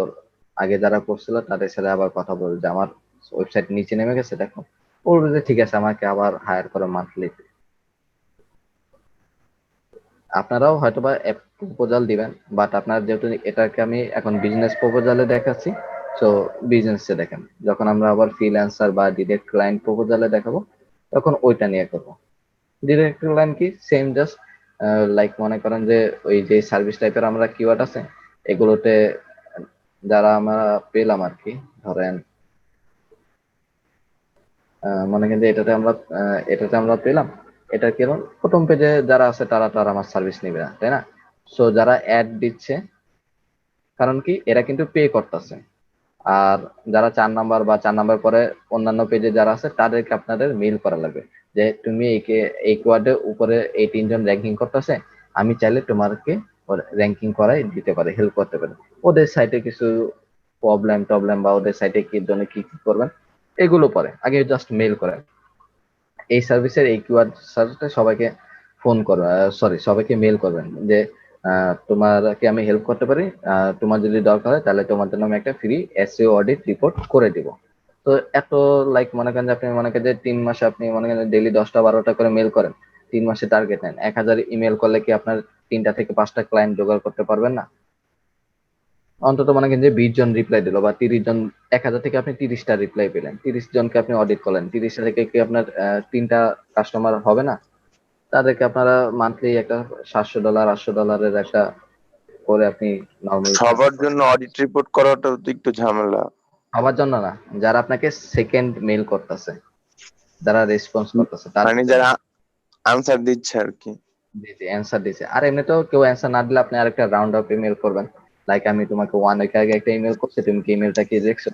আগে যারা করছিল তাদের সাথে আবার কথা বলবে যে আমার ওয়েবসাইট নিচে নেমে গেছে, দেখো। বলবে যে ঠিক আছে, আমাকে আবার হায়ার করো মান্থলি। আপনারাও হয়তোবা প্রপোজাল দিবেন, বাট আপনার যেহেতু এটাকে আমি এখন বিজনেস প্রপোজালে দেখাচ্ছি, তো বিজনেসে দেখেন। যখন আমরা আবার ফ্রিল্যান্সার বা ডিরেক্ট ক্লায়েন্ট প্রপোজালে দেখাবো, তখন ওইটা নিয়ে করবো। ডিরেক্ট লাইন কি, সেম জাস্ট লাইক মনে করেন যে ওই যে সার্ভিস টাইপের আমরা কিওয়ার্ড আছে, এগুলোতে যারা আমরা পেলাম আর কি, ধরেন মনে করেন যে এটাতে আমরা পেলাম। এটা কি হলো, প্রথম পেজে যারা আছে তারা তো আর আমার সার্ভিস নিবে না, তাই না? সো যারা অ্যাড দিচ্ছে, কারণ কি এরা কিন্তু পে করতেছে। আর যারা 4 নাম্বার বা 4 নাম্বার পরে অন্যান্য পেজে যারা আছে তাদেরকে আপনাদের মেইল করা লাগবে যে তুমি এই কোয়ার্ডে উপরে এই 3 জন র্যাঙ্কিং করতেছে, আমি চাইলে তোমাকে র্যাঙ্কিং করাই দিতে পারে, হেল্প করতে পারে। ওদের সাইটে কিছু প্রবলেম টবলেম বা ওদের সাইটে কি জন্য কি কি করবেন, এগুলো পরে আগে জাস্ট মেইল করেন। এই সার্ভিসের এই কিওয়ার্ড সার্চটা সবাইকে ফোন করবেন, সরি সবাইকে মেল করবেন যে তোমাকে আমি হেল্প করতে পারি, তোমার যদি দরকার হয় তাহলে তোমার জন্য আমি একটা ফ্রি এসইও অডিট রিপোর্ট করে দিব। তো এত লাইক মনে করেন যে আপনি মনে করেন যে 3 মাসে আপনি মনে করেন ডেইলি 10টা 12টা করে মেল করেন, 3 মাসে টার্গেট নেন 1000 ইমেল করলে কি আপনার 3টা থেকে 5টা ক্লায়েন্ট জোগাড় করতে পারবেন না? অন্তত মনে করেন যে 20 জন রিপ্লাই দিল বা 30 জন, 1000 থেকে আপনি 30টা রিপ্লাই পেলেন, 30 জনকে আপনি অডিট করলেন, 30টা থেকে কি আপনার 3টা কাস্টমার হবে না? তাদেরকে আপনারা মান্থলি একটা $700 $800 একটা করে আপনি নর্মাল চার্জ সবার করছেন। জন্য অডিট রিপোর্ট করাটাও তো একটু ঝামেলা। সবার জন্য না, যারা আপনাকে সেকেন্ড মেল করতেছে, যারা রেসপন্স করতেছে তাদের মানে জন্য। যারা আনসার দিচ্ছে আর কি। জি জি, অ্যান্সার দিছে। আর এমনিতেও কেউ অ্যান্সার না দিলে আপনি আরেকটা রাউন্ড অফ ইমেল করবেন, লাইক আমি তোমাকে 1 উইক আগে একটা ইমেল করছি, তুমি কি ইমেলটা কি দেখছো?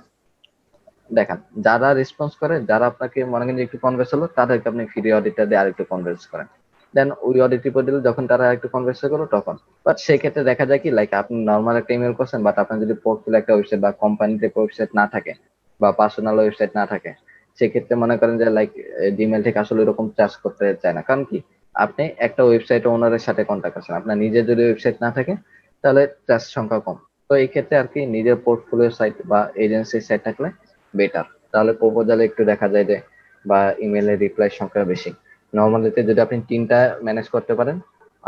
দেখান, যারা রেসপন্স করে, যারা আপনাকে মনে করেন যে একটু কনভার্স হলো, তাদেরকে আপনি ফ্রি অডিটটা দিয়ে আরেকটু কনভার্স করেন। দেন ওই অডিট রিপোর্ট দিলে যখন তারা একটু কনভার্স করো তখন। বাট সেই ক্ষেত্রে দেখা যায় কি, লাইক আপনি নর্মাল একটা ইমেল করছেন, বাট আপনার যদি পোর্টফোলিও একটা ওয়েবসাইট বা কোম্পানিতে ওয়েবসাইট না থাকে বা পার্সোনাল ওয়েবসাইট না থাকে, সেক্ষেত্রে মনে করেন যে লাইক জিমেল থেকে আসলে এরকম চার্জ করতে চায় না। কারণ কি, আপনি একটা ওয়েবসাইট ওনারের সাথে কন্ট্যাক্ট আছেন, আপনার নিজের যদি ওয়েবসাইট না থাকে তাহলে চার্জ সংখ্যা কম। তো এই ক্ষেত্রে আর কি নিজের পোর্টফোলিও সাইট বা এজেন্সির সাইট থাকলে বেটার। তাহলে প্রপোজালে একটু দেখা যায় যে বা ইমেলের রিপ্লাই সংখ্যা বেশি। নর্মালিতে যদি আপনি 3টা ম্যানেজ করতে পারেন,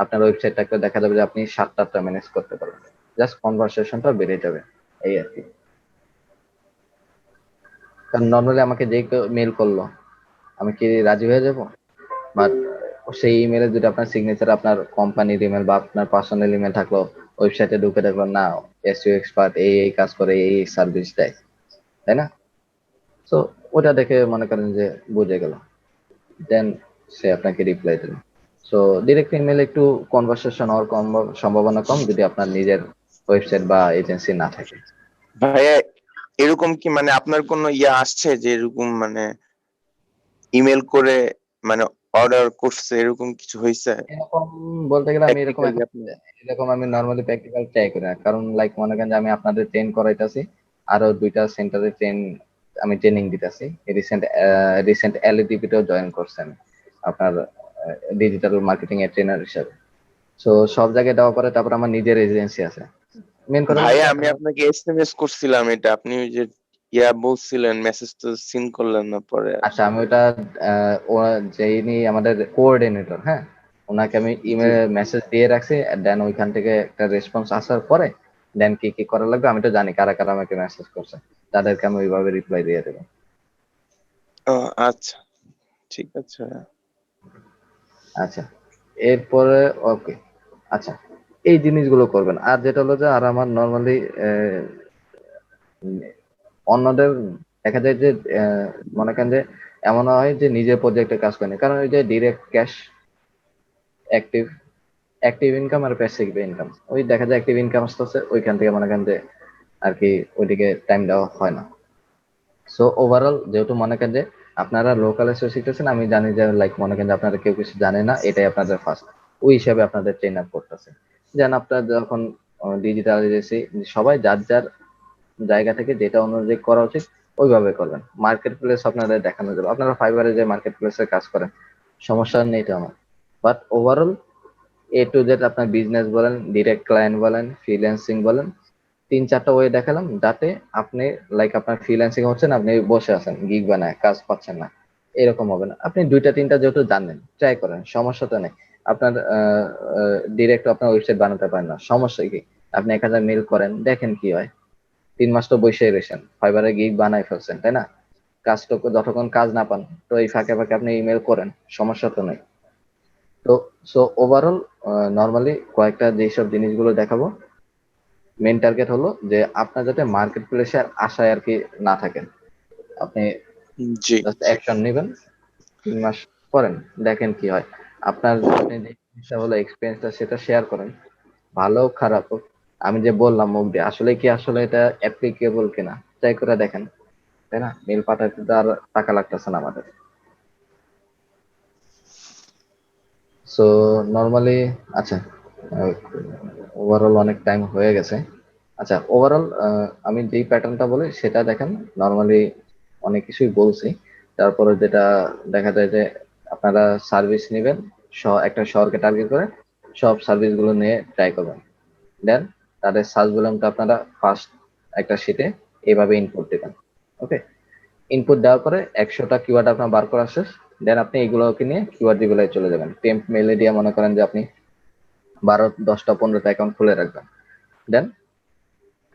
আপনার ওয়েবসাইটটাকে দেখা যাবে যে আপনি 7টা ম্যানেজ করতে পারবেন। জাস্ট কনভারসেশনটা বেড়ে যাবে, এই আর কি। কারণ নর্মালি আমাকে যে কেউ মেল করলো, আমি কি রাজি হয়ে যাব? বাট সেই ইমেলে যদি আপনার সিগনেচার আপনার কোম্পানির ইমেল বা আপনার পার্সোনাল ইমেল থাকলো, ওয়েবসাইটে ঢুকে দেখলো না এসইও এক্সপার্ট এই এই কাজ করে, এই সার্ভিস দেয়, তাই না? তো ওটা দেখে মনে করেন যে বুঝে গেল, দেন সে আপনাকে রিপ্লাই দিল। সো ডিরেক্ট ইমেল একটু কনভারসেশন হওয়ার সম্ভাবনা কম যদি আপনার নিজের ওয়েবসাইট বা এজেন্সি না থাকে। ভাইয়া এরকম কি মানে আপনার কোনো ইয়ে আসছে যে এরকম মানে ইমেল করে মানে অর্ডার করছে, এরকম কিছু হয়েছে? এরকম বলতে গেলে আমি Practically আপনি এরকম আমি নর্মালি প্র্যাকটিক্যাল ট্রাই করি না, কারণ লাইক মনে করেন যে আমি আপনাদের ট্রেন করাইতাছি, আরো 2টা সেন্টারে আমি ট্রেনিং দিতেছি। রিসেন্ট এলএডিপিতেও জয়েন করছেন আপনার ডিজিটাল মার্কেটিং এর ট্রেনার হিসেবে। সো সব জায়গায় দেওয়ার পরে তারপর আমার নিজের এজেন্সি আছে। মেন কথা হলো ভাইয়া, যে আমি আপনাকে এসএমএস করছিলাম, এটা আপনি ওই যে বলছিলেন, মেসেজ তো সিন করলেন না পরে। আচ্ছা, আমি ওটা যিনি আমাদের কোঅর্ডিনেটর, হ্যাঁ, ওনাকে আমি জি। ইমেল মেসেজ দিয়ে রাখছি। দেন ওইখান থেকে একটা রেসপন্স আসার পরে দেন কি কি করা লাগবে আমি তো জানি কারা কারা আমাকে মেসেজ করছে, তাদেরকে আমি ওইভাবে রিপ্লাই দিয়ে দেবো। ও আচ্ছা, ঠিক আছে ভাইয়া। আচ্ছা, এরপরে ওকে, আচ্ছা, এই জিনিসগুলো করবেন। আর যেটা হলো যে আর আমার নর্মালি অন্যদের দেখা যায় যে মনে করেন যে এমন হয় যে নিজের প্রজেক্টে কাজ করেনি, কারণ ওই যে direct cash, active active income আর প্যাসিভ ইনকাম, ওই দেখা যায় অ্যাক্টিভ ইনকাম আসতেছে ওইখান থেকে মনে করেন যে আর কি ওইদিকে টাইম দেওয়া হয় না। সো ওভারঅল যেহেতু মনে করেন যে আপনারা লোকাল এসে শিখতেছেন, আমি জানি যে লাইক মনে করেন যে আপনারা কেউ কিছু জানে না, এটাই আপনাদের ফার্স্ট, ওই হিসাবে আপনাদের ট্রেন আপ করতেছে। যেন আপনার যখন ডিজিটালাইজেশন সবাই যার যার জায়গা থেকে যেটা অনুযায়ী করা উচিত ওইভাবে করবেন। মার্কেট প্লেস আপনাদের দেখানো যাবে, আপনারা ফাইবারে যে মার্কেট প্লেসে কাজ করেন, সমস্যা নেই এটা আমার। But overall A to Z আপনার বিজনেস বলেন, ডিরেক্ট ক্লায়েন্ট বলেন, ফ্রিল্যান্সিং বলেন, 3-4টা ওয়ে দেখালাম, যাতে আপনি লাইক আপনার ফ্রিল্যান্সিং হচ্ছেন, আপনি বসে আছেন গিগ বানায় কাজ পাচ্ছেন না, এরকম হবে না। আপনি 2টা 3টা যেহেতু জানেন ট্রাই করেন, সমস্যা তো নেই। আপনার ডিরেক্ট আপনার ওয়েবসাইট বানাতে পারেন না, সমস্যা কি? আপনি 1000 মেল করেন, দেখেন কি হয়। 3 মাস তো বসে রয়েছেন, ফাইবারে গিগ বানাই ফেলছেন, তাই না? কাজ তো যতক্ষণ কাজ না পান, তো এই ফাঁকে ফাঁকে আপনি ইমেল করেন, সমস্যা তো নেই। তো সো ওভারঅল নর্মালি কয়েকটা যেসব জিনিসগুলো দেখাবো, মেন টার্গেট হলো যে আপনার যাতে মার্কেট প্লেসে আশায় আর কি না থাকেন। আপনি জি। জাস্ট অ্যাকশন নেবেন, 3 মাস করেন, দেখেন কি হয়। আপনার আপনি যে জিনিসটা হলো এক্সপিরিয়েন্সটা সেটা শেয়ার করেন, ভালো হোক খারাপ হোক। আমি যে বললাম মুখ দিয়ে আসলে কি আসলে এটা অ্যাপ্লিকেবল কিনা ট্রাই করে দেখেন, তাই না? মেল পাঠাতে তো আর টাকা লাগতেছে না আমাদের। সো নর্মালি আচ্ছা, ওভারঅল অনেক টাইম হয়ে গেছে। আচ্ছা, ওভারঅল আমি যেই প্যাটার্নটা বলি সেটা দেখেন। নর্মালি অনেক কিছুই বলছি, তারপরে যেটা দেখা যায় যে আপনারা সার্ভিস নেবেন, একটা শহরকে টার্গেট করে সব সার্ভিস গুলো নিয়ে ট্রাই করবেন। দেন তাদের সার্চ ভলিউমটা আপনারা ফার্স্ট একটা শিটে এইভাবে ইনপুট দিবেন। ওকে, ইনপুট দেওয়ার পরে 100টা কিওয়ার্ড আপনার বার করা শেষ। দেন আপনি এগুলোকে নিয়ে কিওয়ার্ড রিভিউয়ে চলে যাবেন। টেম্প মেলে দিয়ে মনে করেন যে আপনি 12, 10টা, 15টা অ্যাকাউন্ট খুলে রাখবেন। দেন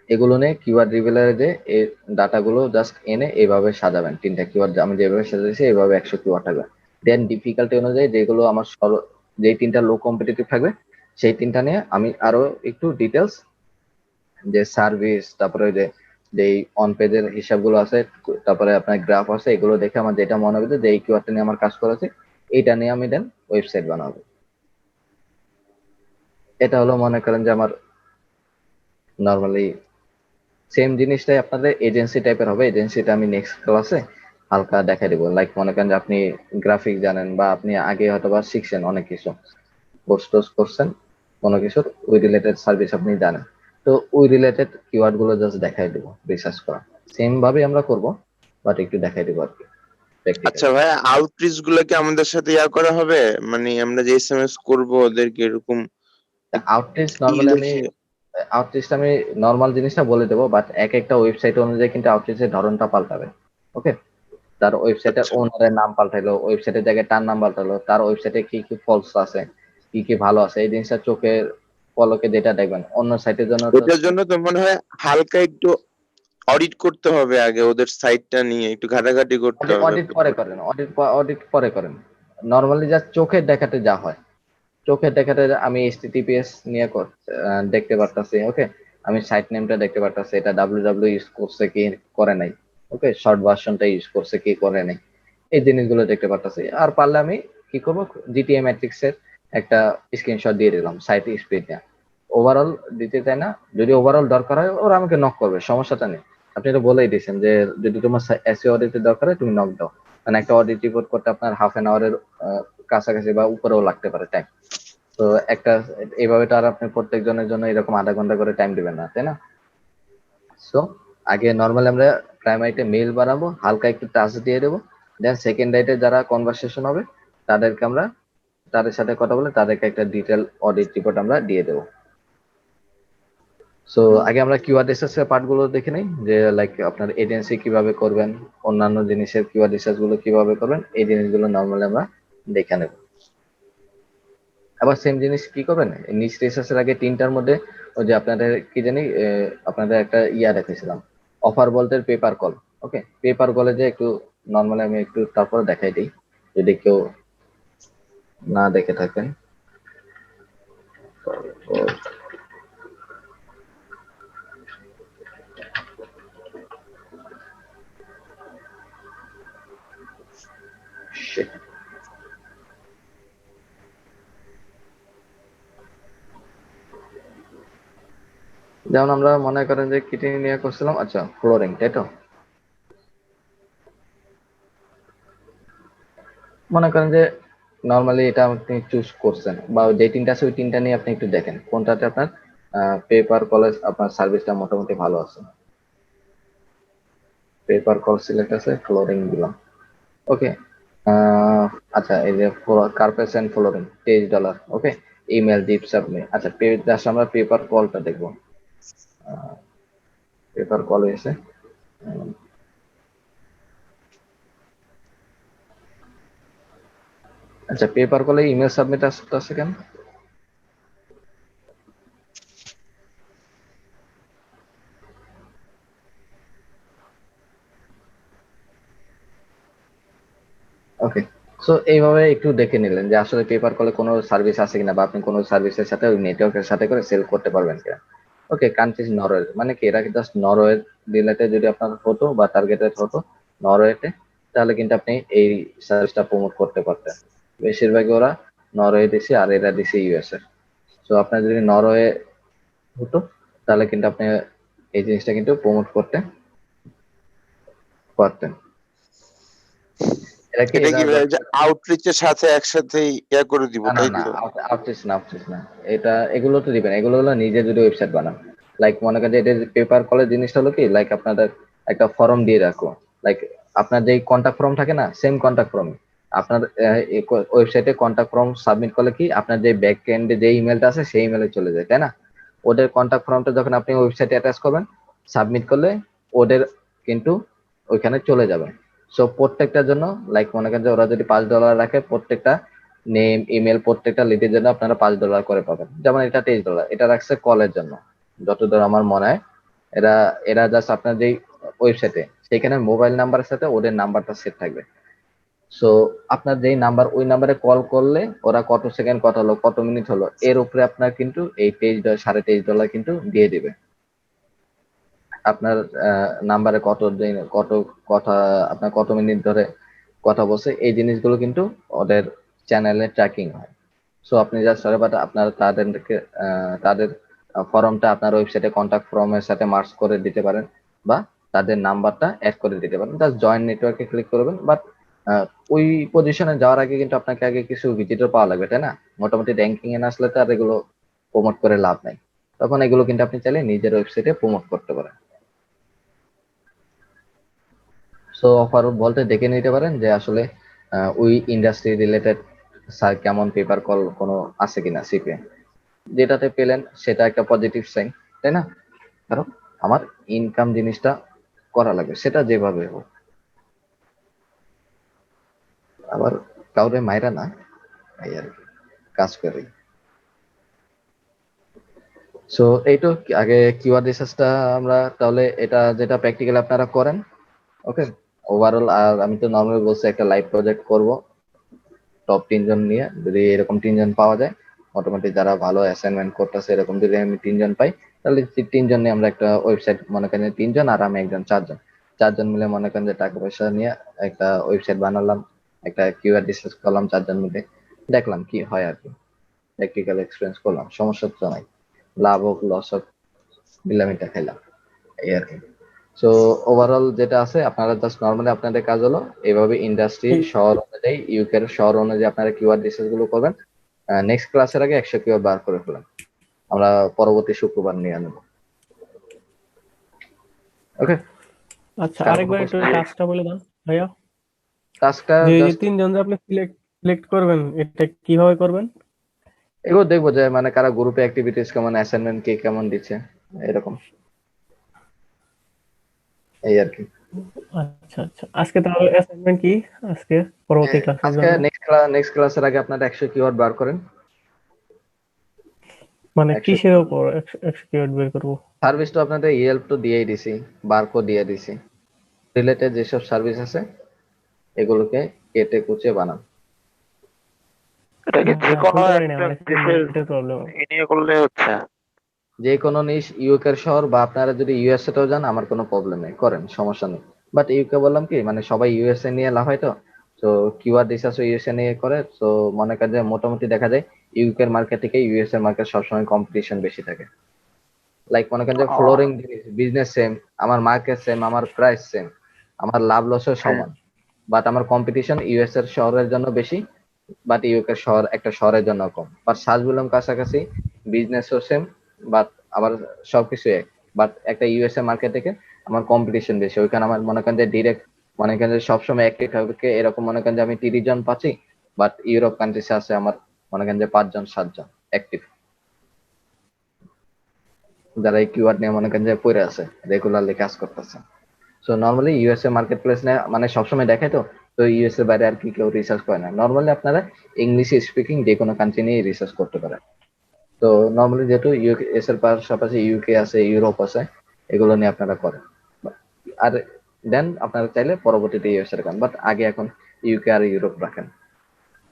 এগুলো নিয়ে কিওয়ার্ড রিভিউয়ারে যে এই ডাটাগুলো জাস্ট এনে এইভাবে সাজাবেন। 3টা কিওয়ার্ড আমি যেভাবে সাজাইছি এইভাবে 100 কিওয়ার্ড থাকবে। দেন ডিফিকাল্টি অনুযায়ী যেগুলো আমার যেই 3টা লো কম্পিটিটিভ থাকবে সেই 3টা নিয়ে আমি আরো একটু ডিটেলস, যে সার্ভিস, তারপরে যে যেই অন পেজের হিসাবগুলো আছে, তারপরে আপনার গ্রাফ আছে, এগুলো দেখে আমার যেটা মনে হবে যে এই কিওয়ার্ডটা নিয়ে আমার কাজ করেছে, এইটা নিয়ে আমি দেন ওয়েবসাইট বানাবো। এটা হলো মনে করেন যে আমার নর্মালি সেম জিনিসটাই আপনাদের এজেন্সি টাইপের হবে। এজেন্সিটা আমি নেক্সট ক্লাসে হালকা দেখাই দিব। লাইক মনে করেন যে আপনি গ্রাফিক জানেন বা আপনি আগে হয়তো বা শিখছেন অনেক কিছু, কোর্স টোর্স করছেন কোনো কিছুর, ওই রিলেটেড সার্ভিস আপনি জানেন, তো ওই রিলেটেড কিওয়ার্ড গুলো জাস্ট দেখাই দিব রিসার্চ করা। সেম ভাবে আমরা করব, বাট একটু দেখাই দিব আর কি আচ্ছা প্র্যাকটিক্যালি। ভাইয়া, আউটরিচ গুলো কি আমাদের সাথে করা হবে? মানে আমরা যে এসএমএস করবো ওদেরকে এরকম আউটরিচ ই নরমালি আমি লিখে। আউটরিচটা আমি নর্মাল জিনিসটা বলে দেবো, বাট এক একটা ওয়েবসাইট অনুযায়ী কিন্তু আউটরিচের ধরনটা পাল্টাবে। ওকে, তার ওয়েবসাইটের আচ্ছা ওনারের নাম পাল্টাইলো, ওয়েবসাইটের জায়গায় তার নাম পাল্টালো, তার ওয়েবসাইটে কি কি ফলস আছে, কি কি ভালো আছে, এই জিনিসটা চোখের পলকে যেটা দেখবেন অন্য সাইটের জন্য তো। ওটার জন্য তো মনে হয় হালকা একটু অডিট করতে হবে, আগে ওদের সাইটটা নিয়ে একটু ঘাটাঘাটি করতে হবে। অডিট পরে করেন, অডিট পরে করেন। নর্মালি জাস্ট চোখের দেখাতে যা হয়, চোখের দেখাতে আমি এইচটিটিপিএস নিয়ে দেখতে পারতাছি। ওকে, আমি সাইট নেমটা দেখতে পারতাছি, এটা ডাব্লিউ ইউজ করছে কি করে নাই, ওকে, শর্ট ভার্সনটা ইউজ করছে কি করে নাই, এই জিনিসগুলো দেখতে পারতাছি। আর পারলে আমি কি করবো, জিটিএ ম্যাট্রিক্স এর একটা স্ক্রিনশট দিয়ে দিলাম সাইট স্পিড নিয়ে। ওভারঅল দিতে চাই না, যদি ওভারঅল দরকার হয় ওরা আমাকে নক করবে, সমস্যাটা নেই। আপনি তো বলেই দিয়েছেন যে যদি তোমার এসইও অডিটের দরকার হয় তুমি নক দাও, মানে একটা অডিট রিপোর্ট করতে আপনার হাফ অ্যান আওয়ারের কাছাকাছি বা উপরেও লাগতে পারে টাইম। তো একটা এইভাবে তো আর আপনি প্রত্যেকজনের জন্য এরকম আধা ঘন্টা করে টাইম দিবেন না, তাই না? সো আগে নর্মালি আমরা প্রাইমারিতে মেইল বানাবো, হালকা একটু টাচ দিয়ে দেবো, দেন সেকেন্ডারিতে যারা কনভারসেশন হবে তাদেরকে আমরা তাদের সাথে কথা বলে তাদেরকে একটা ডিটেল অডিট রিপোর্ট আমরা দিয়ে দেবো। সো আগে আমরা কিওয়ার্ড রিসার্চ এর পার্ট গুলো দেখে নেই, যে লাইক আপনার এজেন্সি কিভাবে করবেন, অন্যান্য জিনিসের কিওয়ার্ড রিসার্চ গুলো কিভাবে করবেন, এই জিনিসগুলো নর্মালি আমরা দেখে নেব। আবার সেম জিনিস কি করবেন, নিচ রিসার্চের আগে তিনটার মধ্যে ওই যে আপনাদের কি জানি আপনাদের একটা ইয়া রেখেছিলাম, অফার বলতে পেপার কল। ওকে, পেপার কলে যে একটু নর্মালি আমি একটু তারপরে দেখাই দিই যদি কেউ না দেখে থাকেন। Shit. যেমন আমরা মনে করেন যে কিটি নিয়ে করছিলাম, আচ্ছা ফ্লোরিং, তাই তো? মনে করেন যে নর্মালি এটা আপনি চুজ করছেন বা যে তিনটা আছে ওই তিনটা নিয়ে আপনি একটু দেখেন কোনটাতে আপনার পেপার কলেজ আপনার সার্ভিসটা মোটামুটি ভালো আছে। পেপার কল সিলেক্ট আছে, ফ্লোরিং দিলাম। ওকে, আচ্ছা এই যে carpets and flooring $23। Okay, email ডিপ সাবমিট। আচ্ছা জাস্ট আমরা পেপার কলটা দেখবো। পেপার কল এসে আচ্ছা পেপার কলে ইমেল সাবমিট আসতে কেন? ওকে, সো এইভাবে একটু দেখে নিলেন যে আসলে পেপার কলে কোনো সার্ভিস আছে কিনা বা আপনি কোনো সার্ভিসের সাথে ওই নেটওয়ার্কের সাথে করে সেল করতে পারবেন কিনা। ওকে, কান্ট্রি নরওয়ে, মানে কি এরা জাস্ট নরওয়ে রিলেটেড যদি আপনার হতো বা টার্গেটেড হতো নরওয়েতে, তাহলে কিন্তু আপনি এই সার্ভিসটা প্রমোট করতে পারতেন। বেশিরভাগই ওরা নরওয়ে দিছে আর এরা দিছে ইউএস এ। সো আপনার যদি নরওয়ে হতো তাহলে কিন্তু আপনি এই জিনিসটা কিন্তু প্রমোট করতে পারতেন। এরা কি এটা এরা কি ভাই যে আউটরিচের সাথে একসাথে ইয়া করে দিব, না না তাই না, তো? আউটরিচ না, এটা এগুলো তো দিবেন, এগুলো হলো নিজে যদি ওয়েবসাইট বানান। লাইক মনে করেন যে এটা পেপার কলের জিনিসটা হলো কি, লাইক আপনাদের একটা ফর্ম দিয়ে রাখো, লাইক আপনার যেই কন্টাক্ট ফর্ম থাকে না, সেম কন্টাক্ট ফর্ম আপনার ওয়েবসাইটে কন্টাক্ট ফর্ম সাবমিট করলে কি আপনার যে ব্যাক এন্ডে যে ইমেলটা আছে সেই ইমেলে চলে যায়, তাই না? ওদের কন্টাক্ট ফর্মটা যখন আপনি ওয়েবসাইটে অ্যাটাচ করবেন, সাবমিট করলে ওদের কিন্তু ওইখানে চলে যাবে। সো প্রত্যেকটার জন্য লাইক মনে করেন যে ওরা যদি $5 রাখে, প্রত্যেকটা নেম ইমেল প্রত্যেকটা লিডের জন্য আপনারা $5 করে পাবেন। যেমন এটা $23, এটা রাখছে কলের জন্য যতদূর আমার মনে হয়। এরা এরা জাস্ট আপনার যেই ওয়েবসাইটে সেখানে মোবাইল নাম্বারের সাথে ওদের নাম্বারটা সেট থাকবে। সো আপনার যেই নাম্বার ওই নাম্বারে কল করলে ওরা কত সেকেন্ড কথা হলো কত মিনিট হলো এর উপরে আপনার কিন্তু এই $23 কিন্তু দিয়ে দিবে। আপনার নাম্বারে কত দিন কত কথা, আপনার কত মিনিট ধরে কথা বলছে, এই জিনিসগুলো কিন্তু ওদের চ্যানেলে ট্র্যাকিং হয়। সো আপনি জাস্ট আপনার তাদেরকে তাদের ফর্মটা আপনার ওয়েবসাইটে কন্ট্যাক্ট ফর্মের সাথে মার্চ করে দিতে পারেন বা তাদের নাম্বারটা অ্যাড করে দিতে পারেন, জাস্ট জয়েন নেটওয়ার্কে ক্লিক করবেন। বাট ওই পজিশনে যাওয়ার আগে কিন্তু আপনাকে আগে কিছু ভিজিটর পাওয়া লাগবে, তাই না? মোটামুটি র্যাঙ্কিং এ না আসলে তো আর এগুলো প্রমোট করে লাভ নাই। তখন এগুলো কিন্তু আপনি চাইলে নিজের ওয়েবসাইটে প্রমোট করতে পারেন। সো অফার বলতে দেখে নিতে পারেন যে আসলে ওই ইন্ডাস্ট্রি রিলেটেড স্যার কেমন পেপার কল কোনো আছে কিনা সিপে, যেটাতে পেলেন সেটা একটা পজিটিভ সাইন, তাই না? কারণ আমার ইনকাম জিনিসটা করা লাগবে সেটা যেভাবে হোক, আবার কাউরে মাইরা না, এই আর কি কাজ করি। সো এই তো আগে কিওয়ার্ড রিসার্চটা আমরা তাহলে এটা যেটা প্র্যাকটিক্যাল আপনারা করেন। ওকে, ওভারঅল আর আমি তো নর্মালি বলছি একটা লাইভ প্রজেক্ট করব টপ 3 জন নিয়ে, যদি এরকম 3 জন পাওয়া যায় মোটামুটি যারা ভালো অ্যাসাইনমেন্ট করতেছে, এরকম যদি আমি 3 জন পাই তাহলে 3 জন নিয়ে আমরা একটা ওয়েবসাইট, মনে করেন 3 জন আর আমি একজন, 4 জন, 4 জন মিলে মনে করেন যে টাকা পয়সা নিয়ে একটা ওয়েবসাইট বানালাম, একটা কিওয়ার্ড রিসার্চ করলাম 4 জন মিলে, দেখলাম কি হয় আর কি, প্র্যাকটিক্যাল এক্সপিরিয়েন্স করলাম, সমস্যা তো নাই, লাভ হোক লস হোক বিলামিটা খাইলাম, এই আর কি। সো ওভারঅল যেটা আছে আপনারা জাস্ট নর্মালি আপনাদের কাজ হলো এইভাবে ইন্ডাস্ট্রি শহর অনুযায়ী ইউকে এর শহর অনুযায়ী আপনারা কিওয়ার্ড রিসার্চ গুলো করবেন। নেক্সট ক্লাসের আগে 100 কিওয়ার্ড বার করে ফেলেন, আমরা পরবর্তী শুক্রবার নিয়ে নেব। ওকে, আচ্ছা, কারো কোনো আরেকবার একটু কোশ্চেন? টাস্কটা বলে দাও ভাইয়া। টাস্কটা যে এই যে জাস্ট তিনজন যে আপনি সিলেক্ট করবেন, এটা কিভাবে করবেন? এগুলো দেখবো যে মানে কারা গ্রুপে অ্যাক্টিভিটিস কেমন, অ্যাসাইনমেন্ট কে কেমন দিচ্ছে, এরকম এই আর কি। আচ্ছা আচ্ছা, আজকে তাহলে অ্যাসাইনমেন্ট কি আজকে পরবর্তী ক্লাসের আজকে জন্য? নেক্সট ক্লাসের আগে আপনার 100 কিওয়ার্ড বার করেন। মানে 100 কিসের উপর 100 কিওয়ার্ড বের করবো? সার্ভিস তো আপনাদের ইয়েল্প তো দিয়েই দিছি, বারকো দিয়ে দিছি, রিলেটেড যেসব সার্ভিস আছে এগুলোকে কেটে কুচে বানান। এটা কি যে হ্যাঁ, কোনো খুলতে পারি না, একটা আমার একটু দেশের নেটের প্রবলেম। এ নিয়ে করলে হচ্ছে? যে কোনো নিশ ইউকের শহর বা আপনারা যদি ইউএসএ তেও যান আমার কোনো প্রবলেম নেই, করেন, সমস্যা নেই। বাট ইউকে বললাম কি মানে সবাই ইউএসএ নিয়ে লাভ হয় তো, তো কিওয়ার্ড রিসার্চ ইউএসএ নিয়ে করে, তো মনে করেন যে মোটামুটি দেখা যায় ইউকের মার্কেট থেকে ইউএস এর মার্কেট সবসময় কম্পিটিশন বেশি থাকে। লাইক মনে করেন যে ও, ফ্লোরিং বিজনেস সেম, আমার মার্কেট সেম, আমার প্রাইস সেম, আমার লাভ লসও হ্যাঁ। সমান, বাট আমার কম্পিটিশন ইউএস এর শহরের জন্য বেশি, বাট ইউকে শহর একটা শহরের জন্য কম, বাট সার্চ বললাম কাছাকাছি, বিজনেসও সেম, বাট আবার সবকিছু এক, বাট একটা ইউএসএ মার্কেট থেকে আমার কম্পিটিশন বেশি, ওইখানে আমার মনে করেন যে ডিরেক্ট মনে করেন যে সবসময় অ্যাক্টিভ থাকে এরকম মনে করেন যে আমি 30 জন পাচ্ছি, বাট ইউরোপ কান্ট্রিসে আছে আমার মনে করেন যে 5 জন 7 জন অ্যাক্টিভ, যারা এই কিওয়ার্ড নিয়ে মনে করেন যে পড়ে আছে, রেগুলারলি কাজ করতেছে। So normally USA market place নিয়ে মানে সবসময় দেখায় তো, তো ইউএসএ বাইরে আর কি কেউ রিসার্চ করে না, নর্মালি আপনারা ইংলিশ স্পিকিং যে কোনো কান্ট্রি নিয়ে রিসার্চ করতে পারেন। তো নর্মালি যেহেতু ইউএস এর পাশাপাশি ইউকে আছে, ইউরোপ আছে, এগুলো নিয়ে আপনারা করেন। আর দেন আপনারা চাইলে পরবর্তীতে ইউএস এর কান, বাট আগে এখন ইউকে আর ইউরোপ রাখেন।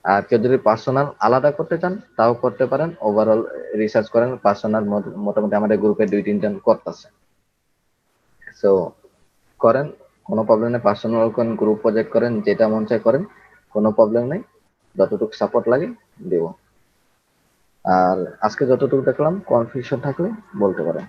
আর কেউ যদি পার্সোনাল আলাদা করতে চান তাও করতে পারেন, ওভারঅল রিসার্চ করেন পার্সোনাল, মোটামুটি আমাদের গ্রুপে 2-3 জন করতেছে, সো করেন, কোনো প্রবলেম নেই। পার্সোনাল করেন, গ্রুপ প্রজেক্ট করেন, যেটা মন চায় করেন, কোনো প্রবলেম নেই, যতটুকু সাপোর্ট লাগে দেব। আর আজকে যতটুকু দেখলাম কনফিউশন থাকলে বলতে পারেন।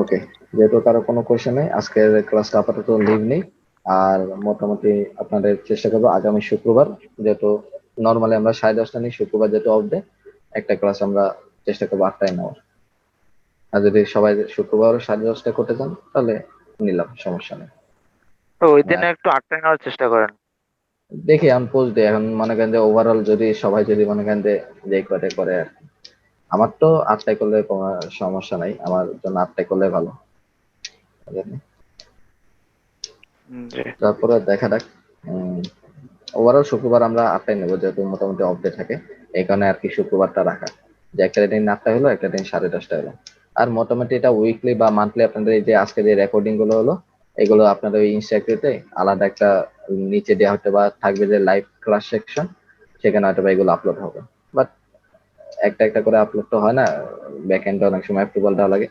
ওকে, যেহেতু কারো কোনো কোয়েশ্চেন নেই আজকের ক্লাসটা আপাতত লিভ নেই। আর মোটামুটি আপনাদের চেষ্টা করবো আগামী শুক্রবার, যেহেতু নর্মালি আমরা 10:30 নিই, শুক্রবার যেহেতু অফ ডে, একটা ক্লাস আমরা চেষ্টা করবো 8টায় নেওয়ার। আর যদি সবাই শুক্রবার 10:30 করতে চান তাহলে নিলাম, সমস্যা নেই। তো ওই আর দিনে একটু 8টায় নেওয়ার চেষ্টা করেন। দেখি এখন পোস্ট দিই, এখন মনে করেন যে ওভারঅল যদি সবাই যদি মনে করেন যে যে করে করে আর কি। আমার তো 8টায় করলে কোনো সমস্যা নাই, আমার জন্য 8টায় করলে ভালো। জি। তারপরে দেখা যাক, ওভারঅল শুক্রবার আমরা 8টায় নেবো, যেহেতু মোটামুটি অফ ডে থাকে, এই কারণে আর কি শুক্রবারটা রাখা, যে একটা দিন 8টায় হলো, একটা দিন 10:30 হলো। আর মোটামুটি এটা উইকলি বা মান্থলি আপনাদের এই যে আজকে যে রেকর্ডিং গুলো হলো এগুলো আপনাদের ওই ইনস্টাগ্রামে আলাদা একটা নিচে দেওয়া হতে বা থাকবে যে লাইভ ক্লাস সেকশন, সেখানে হয়তো বা এগুলো আপলোড হবে, বাট একটা একটা করে আপলোড তো হয় না, ব্যাক এন্ডে অনেক সময় অ্যাপ্রুভাল দেওয়া লাগে।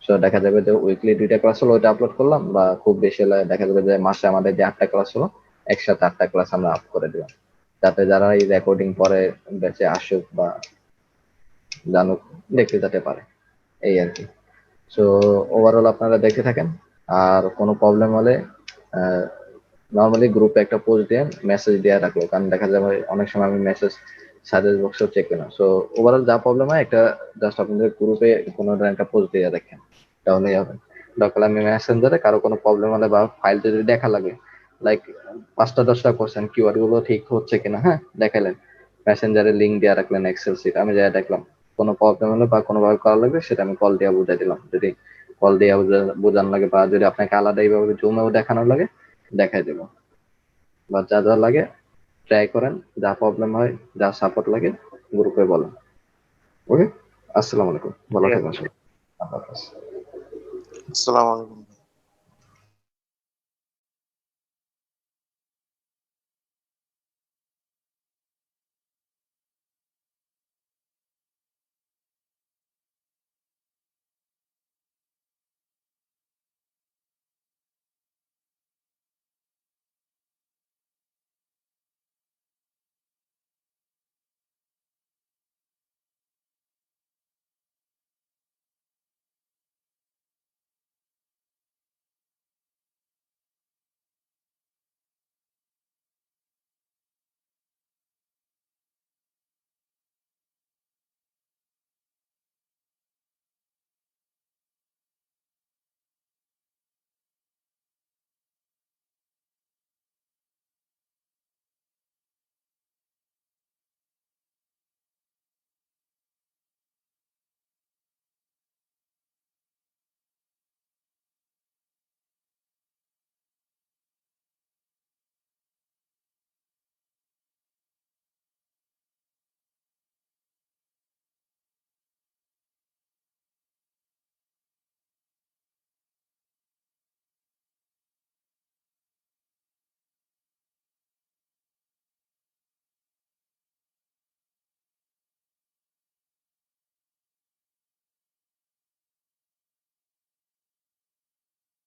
সো দেখা যাবে যে উইকলি 2টা ক্লাস হলো ওইটা আপলোড করলাম, বা খুব বেশি হলে দেখা যাবে যে মাসে আমাদের যে 8টা ক্লাস হলো একসাথে 8টা ক্লাস আমরা আপ করে দিলাম, যাতে যারা এই রেকর্ডিং পরে বেঁচে আসুক বা জানুক দেখতে যেতে পারে, এই আর কি। সো ওভারঅল আপনারা দেখতে থাকেন, আর কোনো প্রবলেম হলে নর্মালি গ্রুপে একটা পোস্ট দিয়ে মেসেজ দেওয়া রাখলো, কারণ দেখা যাবে অনেক সময় আমি মেসেজ সাজেস্ট বক্সেও চেক করি না। সো ওভারঅল যা প্রবলেম হয় একটা জাস্ট আপনাদের গ্রুপে কোনো একটা পোস্ট দিয়ে রাখেন, তাহলেই হবে। দরকার আমি মেসেঞ্জারে কারো কোনো প্রবলেম হলে বা ফাইল যদি দেখা লাগে, লাইক 5টা 10টা কোশ্চেন কিওয়ার্ড গুলো ঠিক হচ্ছে কিনা, হ্যাঁ দেখালেন, মেসেঞ্জারে লিঙ্ক দিয়ে রাখলেন এক্সেল শিট, আমি যা দেখলাম কোনো প্রবলেম হলে বা কোনোভাবে করা লাগবে সেটা আমি কল দিয়ে বুঝাই দিলাম, যদি কল দিয়ে বোঝানো লাগে বা যদি আপনাকে আলাদা এইভাবে জুমেও দেখানো লাগে দেখাই দেবো, বা যা যা লাগে ট্রাই করেন, যা প্রবলেম হয় যা সাপোর্ট লাগে গ্রুপে বলেন। ওকে, আসসালামু আলাইকুম, ভালো ঠিক থাকবেন আছে। সবাই, আল্লাহ হাফেজ। আসসালামু আলাইকুম।